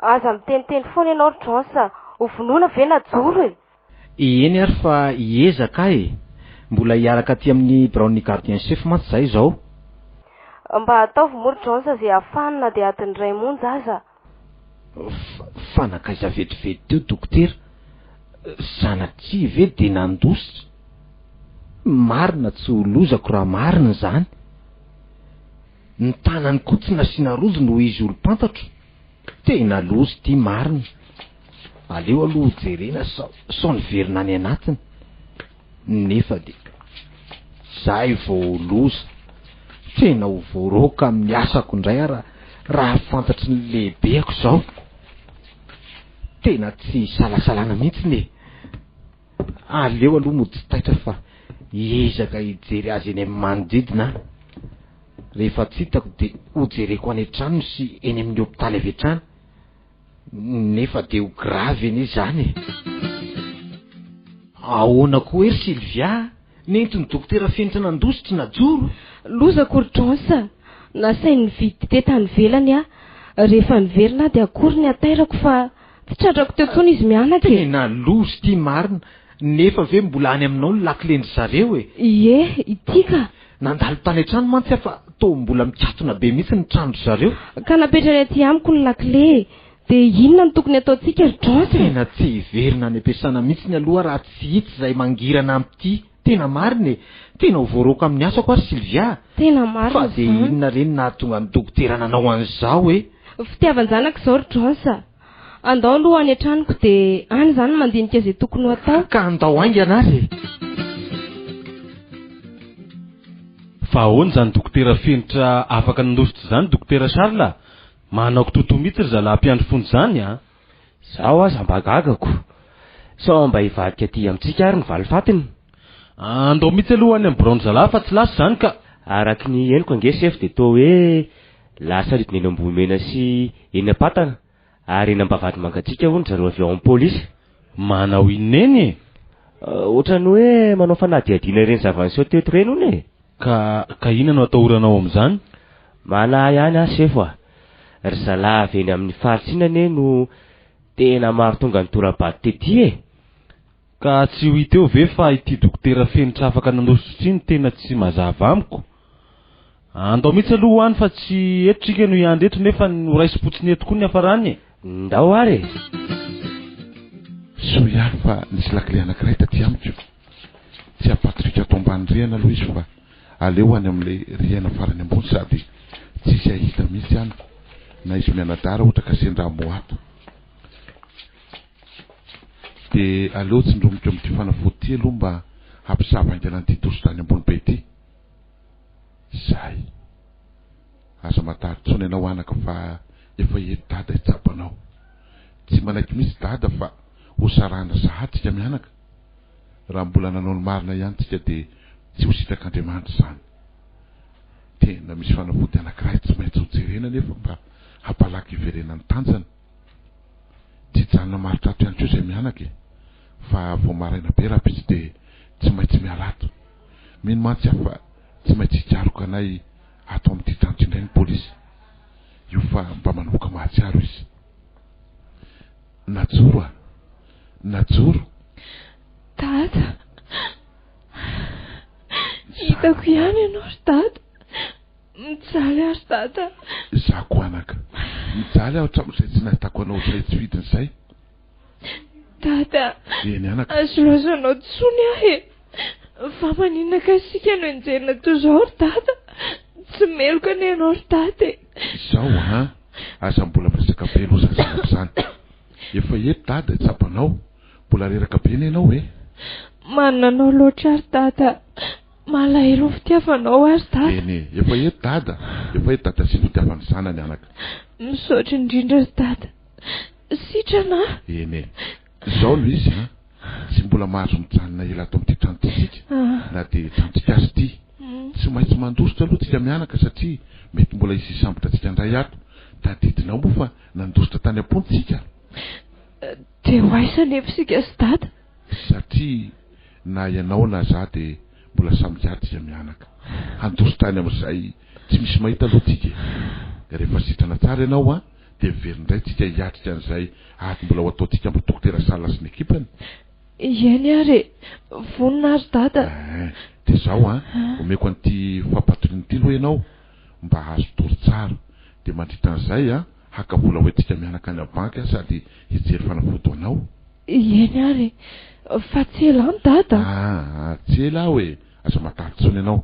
Aza miteniteny foana ianao ry Jonsa, ho vonoina ve Najoro Eny ary fa hiezaka mbola hiaraka aty amin'ny Brownie Gardien chef mantsy zay zao. Mba ataovy moa ry Jonsa zay ahafahana na de atin'ny ray monja aza. Fanakaiza vetivety teo dokotera. Sanatria ve de nandositra. Marina tsy ho lozako raha marina zany. Ny tanany koa tsy nasiana rojo no izy olo-pantatro. Tena lozy ty marina. Aleo aloha jerena sao niverina any anatiny. nefa de zay vao loza tena ho voaroka amin'ny asako indray raha fantatry ny lehibeako zao tena tsy salasalana mihitsy e. Aleo aloha mo tsy taitra fa ezaka hijery azy eny amin'ny manodidina. Rehefa tsy hitako de hojereko any an-trano sy eny amin'ny hopitaly avy hatrany, nefa de ho gravy eny zany. Ahoana koa ery Sylvia, nentiny dokotera fenitra nandositra najoro. Loza Courtransa, nasainy nividy tetany velany rehefa niverina de akory ny atairako fa tsy tratrako teo tsony izy mianaka. Tena lozy ty marina, nefa ve mbola any aminao ny lakilendry zareo e? Ie, itika. Nandalo tany an-trano mantsy fa tô mbola mikatona be mihitsy ny trano zareo. Ka napetrany aty amiko ny lakile. De inona no tokony ataontsika Courtransa? Tena tsy hiverina any ampiasana mihitsy ny aloha raha tsy hitsy izay mangirana amty. Tena marina, tena ho voaroka amin'ny asako ary Sylvia. Tena marina. Fa de inona reny nahatonga ny dokotera nanao an'izao e? Fitiavan-janaka zao Courtransa. Andao aloha any an-tranoko de any zany mandinika izay tokony ho atao. Ka andao aingana azy. Fa ahoana zany dokotera fenitra afaka nandositra zany dokotera Charles? Manao kitoto mihitsy ry zalahy mpiandry fony zany Zaho aza mba gagako. Sao mba hivadika aty amintsika ary ny valifatiny. Andao mihitsy aloha any amin'ny Brown zalahy fa tsy lasa zany ka. Araky ny henoko ange chef de to hoe lasa ritiny eny Ambohimena sy eny Apatana. Ary eny ambavady mangatsika hono zareo avy ao amin'ny polisy. Manao ineny ohatrany hoe manao fanadihadiana ireny zava-niseho teto reny hono e. Ka inona no atahoranao amin'izany? Manahy ihany chef ry zalahy avy eny amin'ny faritsinany no tena maro tonga ny torabady tety e. Ka tsy ho hita eo ve fa ity dokotera fenitra afaka nandositra iny tena tsy mazava amiko. Andao mihitsy aloha any fa tsy etrika no iandry eto nefa no raisi-potsiny eto koa ny hafarany. Ndao ary so ihany fa nisy lakile anankiray taty amiko. Tsy apatrika ato ambany rihana aloha izy fa aleo any amin'ilay rihana farany ambony sady tsisy ahita mihitsy any. Na izy mianadara ohatra ka sendra moato. De aleo tsindromiko amin'ity fanafody aloha mba hampisavaingana an'ity tositra any ambony be ity. Zay. Aza matary tsony ianao anaka fa efa ety dada hitsapanao. Tsy manaiky misy dada fa ho sarana sahatsika mianaka. Raha mbola nanao ny marina ihany tsika de tsy ho sitak'Andriamanitra zany. Tena misy fanafody anankiray tsy maintsy ho jerena nefa mba hampalaky iverenany tanjana. Tsy janona maritra ato ihany koa izay mianaka fa vao maraina be raha izy de tsy maintsy mialato. Mino mantsy fa tsy maintsy hijaroka anay ato amin'ity tranotry indray ny polisy. Io fa mba manomboka mahatsiaro izy. Najoro Najoro. Dada. Hitako ihany ianao ry dada. Mijaly ary dada. Za koa anaka. Mijaly aho hatramin'izay tsy nahitako anao izay tsy vidiny izay. Dada. Eny anaka. Azolazonao tsony ahy. Fa maninona kasika no enjerina toy izao ry dada. Tsy meloka ny ianao ry dada. Izao aza mbola miresaka be aloha zanako zany. Efa eto dada hitsapanao. Mbola reraka be ny ianao e. Mananao loatra ry dada. Malahelo fitiavanao ary dada. Eny efa eto dada. Efa eto dada sy fitiavany zanany anaka. Misaotra indrindra ry dada. Sitrana. Eny izao no izy tsy mbola mahazo mijanona ela ato amin'ity trano tsika. Na de tranontsika azy ity. Tsy maintsy mandositra aloha tsika mianaka satria mety mbola izy sambotra tsika indray ato. Tadidinao moa fa nandositra tany am-pontsika. De ho aiza nefa sika sy dada? Satria na ianao na za de mbola samy jiaty tsika mianaka. Handositra tany amin'izay tsy misy mahita aloha tsika. Rehefa sitrana tsara ianao de miverindray tsika hiatrika an'izay ary mbola ho ataotsika amin'ny dokotera Charles sy ny ekipany. Eny ary vonina ary dada. De zao omeko an'ity fampatoriana ity aloha ianao mba hazo tory tsara de mandritra an'izay haka vola hoentsika mianaka any abanky sady hijery fanafody anao. Eny ary fa tsy ela any dada. Tsy ela hoe aza matary tsony ianao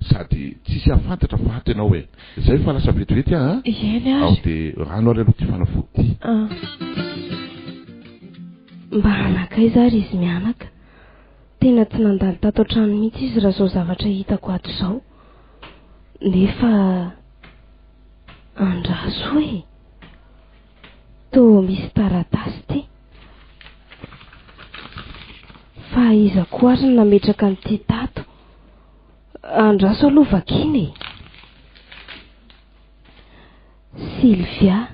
sady tsisy afantatra fa ato ianao hoe zay fa lasa vetivety Eny ary. ao de rano ary aloha ty fanafody ty. Mba anakaiza ary izy mianaka tena tsy nandalo tato an-trano mihitsy izy raha zao zavatra hitako ato izao. Nefa andraso hoe toa misy taratasy ty. Fa iza koa ary nametraka an'ity tato. Andraso aloha vakiny e. Sylvia,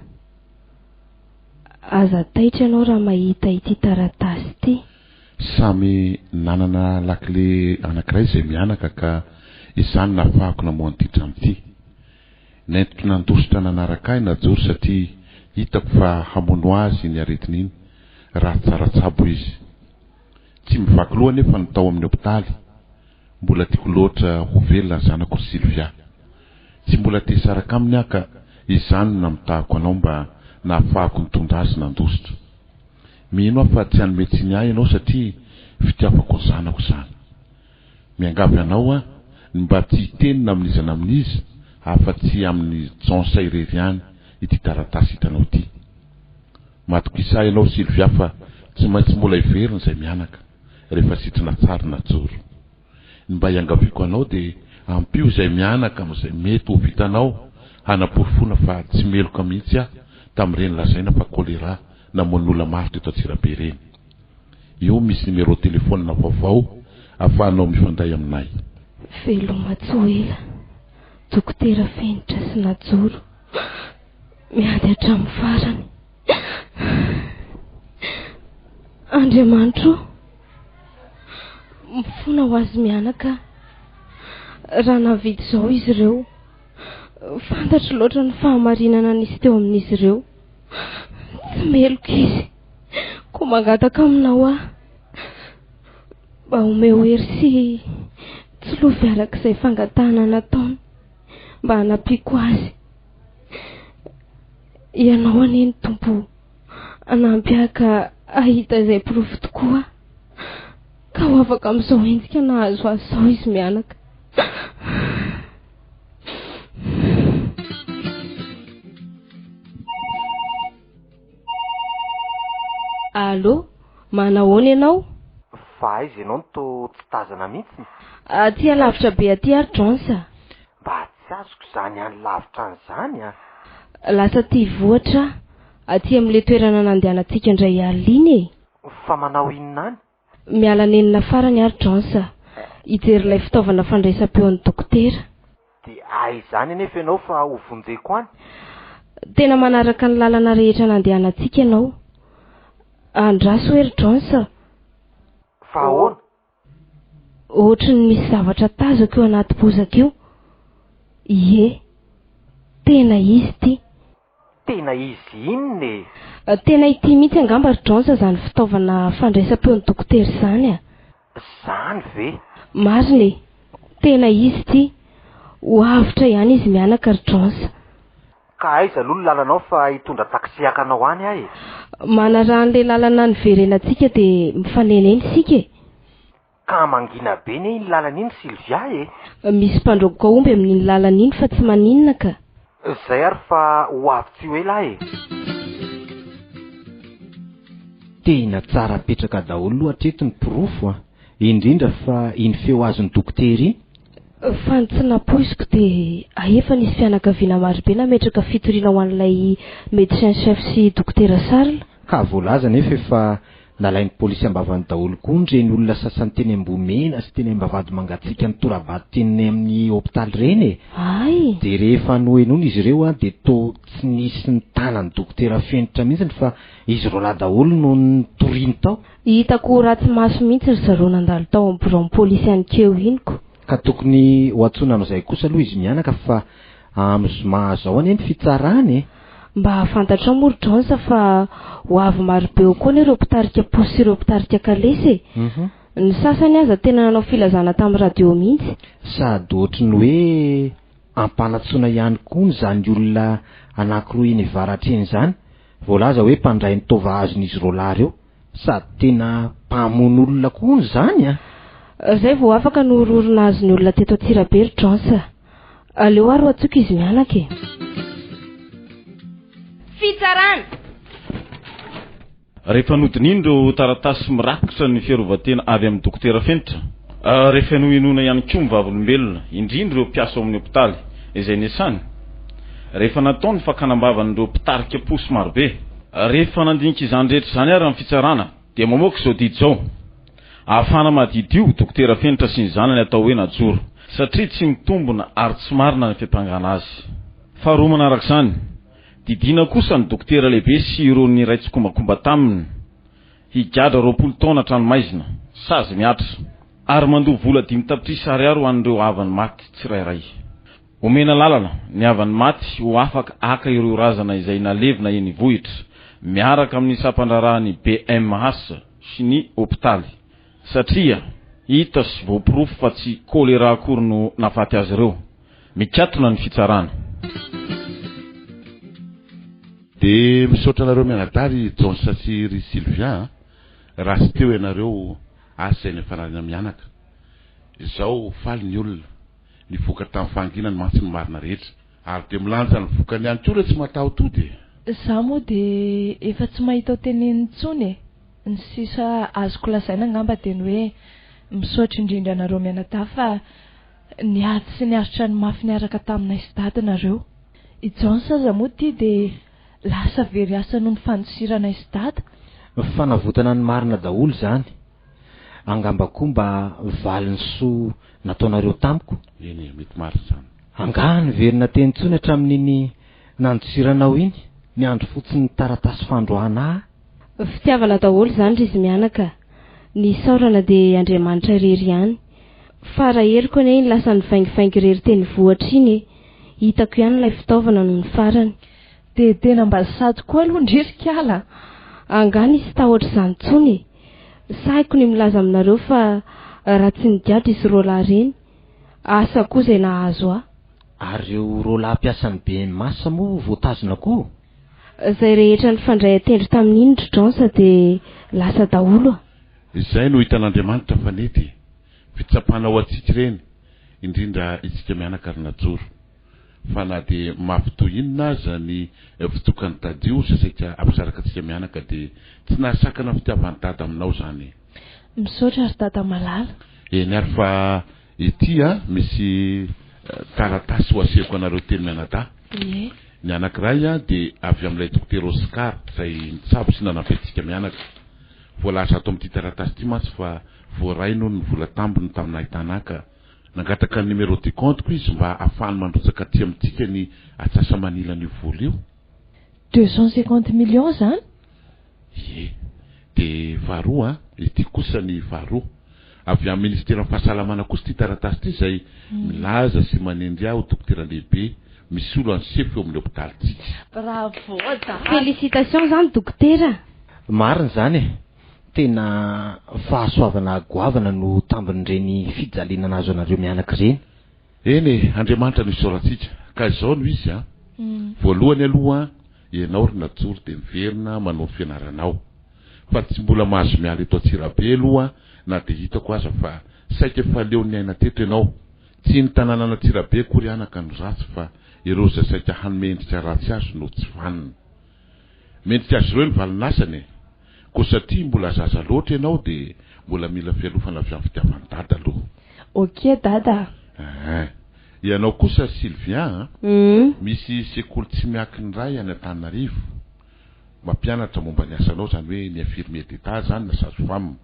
aza taitra ianao raha mahita ity taratasy ty. Samy nanana lakile anankiray izay mianaka ka izany nafahako namoan'ity am'ity. Nentiko nandositra nanaraka ahy najoro satria hitako fa hamono azy ny aretina iny raha tsara tsabo izy. Tsy mivaky loha nefa nitao amin'ny hopitaly. Mbola tiako loatra ho velona zanako Sylvia. Tsy mbola te saraka aminy aka izany namitahako anao mba nahafahako nitondra azy nandositra. Mino aho fa tsy hanome tsiny ahy ianao satria fitiavako ny zanako izany. Miangavy anao a mba tsy hitenina amin'izana amin'izy afa-tsy amin'ny jonsa irery ihany ity taratasy hitanao ity. Matokisa ianao Sylvia fa tsy maintsy mbola iverina izay mianaka rehefa sitrina tsara najoro. Mba iangaviako anao dia ampio izay mianaka amin'izay mety ho vitanao hanapofona fa tsy meloka mihitsy aho tamin'ireny lazaina fa kolera namoan'olona maro teto Antsirabe ireny. Io misy numéro telefônina vaovao ahafahanao mifandray aminay. Velomatsoela, dokotera Fenitra sy Najoro, miady hatramin'ny farany. Andriamanitro, mifona ho azy mianaka. Raha navidy izao izy ireo, fantatro loatra ny fahamarinana nisy teo amin'izy ireo. Tsy meloka izy, ko mangataka aminao aho mba omeo hery sy tsy lovy arak'izay fangatahana nataony mba hanapiako azy. Ianao aneny Tompo, anampiaka ahita izay porofo tokoa ka ho afaka amin'izao endrika nahazo azy izao izy mianaka. Allô, manahoana ianao? Fa aiza ianao no tsy tazana mihitsy? Aty alavitra be aty ary Jonsa. Mba tsy azoko izany any lavitra an'izany a. Lasa ty voatra aty amin'ilay toerana nandehanantsika indray alina iny e. Fa manao inona any? Miala nenina farany ary Jonsa, hijery ilay fitaovana fandraisam-peon'ny dokotera. Dia aizany anefa ianao fa ho vonjeko any? Tena manaraka ny lalana rehetra nandehanantsika ianao. Andraso ery Jonsa. Fa ahoana? Ohatry ny misy zavatra tazako eo anaty bozaka io. Ie, tena izy ty. Tena izy inona e? Tena ity mihitsy angamba ry Jonsa izany fitaovana fandraisam-peon'ny dokotera izany a. Izany ve? Marina e, tena izy ty. Ho avitra ihany izy mianaka ry Jonsa. Ka aiza aloha ny lalanao fa hitondra taksiaka anao any ahy e? Manarahan'ilay lalana niverenantsika dia mifaneneny sika e. Ka mangina be ne iny lalana iny Sylvia e? Misy mpandrogoka omby amin'iny lalana iny fa tsy maninona ka. Zay ary fa ho avy tsy ho ela e. Tena tsara apetraka daholo loha hatreto ny porofo a, indrindra fa iny feo azony dokotera iny. Fa ny tsy napoiziko dia aefa nisy fianakaviana marobe nametraka fitoriana ho an'ilay médecin chef sy dokotera Sarla. Ka voalaza nefa efa nalain'ny polisy ambavany daholo koa nireny olona sasany teny Ambomena sy teny Ambavady mangatsiaka ny torabady teny amin'ny hopitaly reny e. Ay. Dia rehefa noenoina izy ireo a dia toa tsy nisy ny tanany dokotera Fenitra mihitsy fa izy roa lahy daholo no nitoriany tao. Hitako ratsy maso mihitsy ry zareo nandalo tao amin'ny bureau polisy an'ikeo iniko. Ka tokony ho antsoina amin'izay kosa aloha izy mianaka fa amin'izoma zao any ny fitsarany e. Mba hafantatra moa ry Jonsa fa ho avy marobe eo koa ireo mpitarika posy sy ireo mpitarika kalesy e. Ny sasany aza tena nanao filazana tamin'ny radio mihitsy. Sady ohatry ny hoe ampanatsoina ihany koa ny zany olona anankiroa eny avaratra eny izany. Voalaza hoe mpandray ny tovahazon'izy roa lahy ireo. Sady tena mpamono olona koa ny zany a. Zay vao afaka nohororina azy ny olona teto Antsirabe ry Jonsa. Aleo ary ho atsoka izy mianaka e. Fitsarana. rehefa nodinindro taratasy mirakitra ny fiarovatena avy amin'ny dokotera fenitra rehefa noinona ihany koa mivavolombelona indrindra ireo mpiasa ao amin'ny hopitaly izay niasany rehefa natao ny fakanambavanyireo mpitarika posy marobe rehefa nandinika izany rehetra izany ary amin'ny fitsarana dia mamoaka izao didy izao ahafana madidio dokotera fenitra sy ny zanany atao hoe najoro satria tsy mitombona ary tsy marina ny fiampangana azy faharoa manarak'izany didina kosa ny dokotera lehibe sy ireo ny raitsokombakomba taminy higadra 20 taona tranomaizina sazy miatra ary mandoha vola 5 tapitrisa ariary ho an'ireo havany maty tsirairay omena lalana ny havany maty ho afaka aka ireo razana izay nalevina eny vohitra miaraka amin'ny sampandrarahany BMS sy ny hopitaly satria hita sy voapirofo fa tsy kolera akory no nafaty azy ireo mikatona ny fitsarana de misaotra anareo mianadary Jonsa sy ry Sylvia raha sy teo ianareo asa ny fanarina mianaka izao faly ny olona ny voka tamin'ny fangina ny mantsy ny marina rehetra ary de milanja ny vokany ihany koa rehetra tsy matao tody za moa de efa tsy mahita ho teneniny tsony ny sisa azoko lazaina angamba de ny hoe misaotra indrindra anareo mianadahy fa niady sy niaritra ny mafy niaraka taminay sy dadinareo ijonsa za moa ty de lasa very asa noho ny fanosirana sy dada fanavotana ny marina daholo zany angamba koa mba valiny soa nataonareo tamiko eny mety marina zany angany verina teny tsony hatramin'iny nandosiranao iny ny andro fotsiny ny taratasy fandroana fitiavana daholo zany ry izy mianaka ny saorana de Andriamanitra irery ihany fa raha heriko anie iny lasa ny vaingivaingy irery teny vohatra iny hitako ihany ilay fitaovana noho ny farany de tena mba sady koa aloha ndririkala angany isy tahotra izany tsony saiko ny milaza aminareo fa raha tsy nigadra isy rola reny asa koa izay nahazo aho ary ireo rola mpiasan'ny BMS moa voatazona koa izay rehetra ny fandray atendry tamin'iny Jonsa de lasa daholo izay no hitan'Andriamanitra fanety fitsapana ho atsika ireny indrindra isika mianaka ary najoro fa na de mafitohinina aza ny fitokany tadio sasaika ampisaraka atsika mianaka de tsy nahasakana fitiavany dada aminao zany misaotra ary dada malala eny ary fa ity misy taratasy ho asehiko anareo teny mianadahy ny anankiray de avy amin'ilay dokotera Oscar izay nitsabo sy nanapetsika mianaka voalasa ato amin'ity taratasy ity mantsy fa voaraino ny vola tambiny taminay tanaka nangataka ny numéro de compte ko izy mba afahany mandrotsaka aty amintsika ny atsasa manila ny vola io 250 millions zany de faharoa ity kosa ny faharoa avy amin'ny ministère fahasalamana kosa ity taratasy ity izay milaza sy manendry aho dokotera lehibe misy olo ansefy eo amin'ny hopitaly tsika bravo félicitations zany dokotera marina zany tena fahasoavana goavana no tambin'ireny fijaliana nazo anareo mianaka ireny eny Andriamanitra no isaorantsika ka izao no izy voalohany aloha ianao ry najoro de miverina manao fianaranao fa tsy mbola mahazo miala eto Antsirabe aloha na de hitako aza fa saika efa leo ny aina teto ianao tsy ny tanàna Antsirabe kory anaka no ratsy fa ireo zay saika hanomendrika ratsy azo no tsy vanina mendrika azy ireo ny valinasany ko satria mbola zaza loatra ianao de mbola mila fialofana avy amin'ny fitiavany dada aloha ok dada ianao kosa Sylvia misy sekoly tsy miakiny ray any Antananarivo mampianatra momba ny asanao zany hoe ny infirmier d'état zany na sage-femme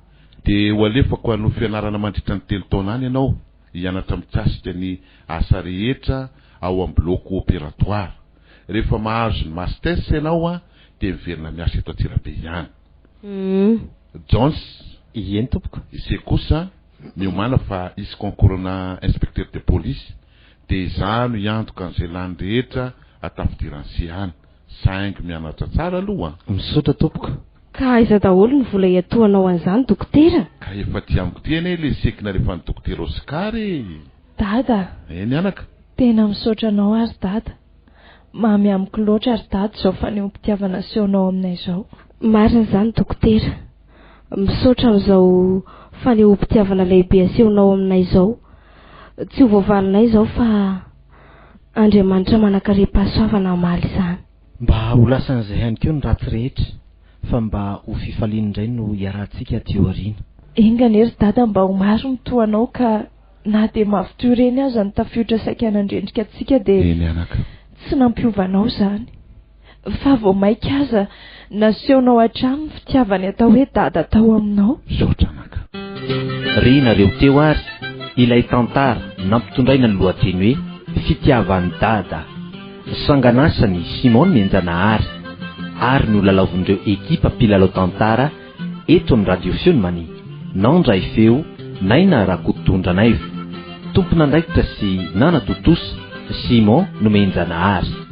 de ho alefako hanao fianarana mandritra ny 3 taona any ianao hianatra mikasika ny asa rehetra ao amin'ny bloc opératoire rehefa mahazo ny masters ianao de miverina miasa eto Antsirabe ihany Jones ien tompoko izay kosa miomana fa isy concourna inspecteur de police de zano iantoka an'izay lany rehetra atafidiran'sy ihany saingy mianatra tsara aloha misaotra tompoko ka iza daholo ny vola iatoanao an'izany dokotera ka efa ty amiko ty eny le sekina rehefa ny dokotera Oscar dada eny anaka tena misaotra anao ary dada mamy amiko loatra ary dada zao fa ny ompitiavana seonao aminay zao marina zany dokotera misaotra amin'izao fanehoam-pitiavana lehibe asehonao aminay zao tsy ho voavalinay zao fa Andriamanitra manakare-pahasoavana maly zany mba ho lasan'izay ihany koa ny ratsy rehetra fa mba ho fifaliana indray no iarahantsika teo ariana. Enganery dada mba ho maro ny toanao ka na dia mavitoy reny aza ny tafiotra sakanandrendrika atsika dia tsy nampiovanao zany. Fa vao maika aza nasehonao hatrany fitiavany atao hoe dada tao aminao. Ry nareo teo ary ilay tantara nampitondraina ny lohateny hoe fitiavan'ny dada. Sanganasany Simon Menjanahary ary no lalaovin'ireo ekipa mpilalao tantara eto amin'ny radio Fionnmany. Nandray feo naina Rakotondranaivo, tompon'andraikitra sy Nana Totosa, Simon no Menjanahary.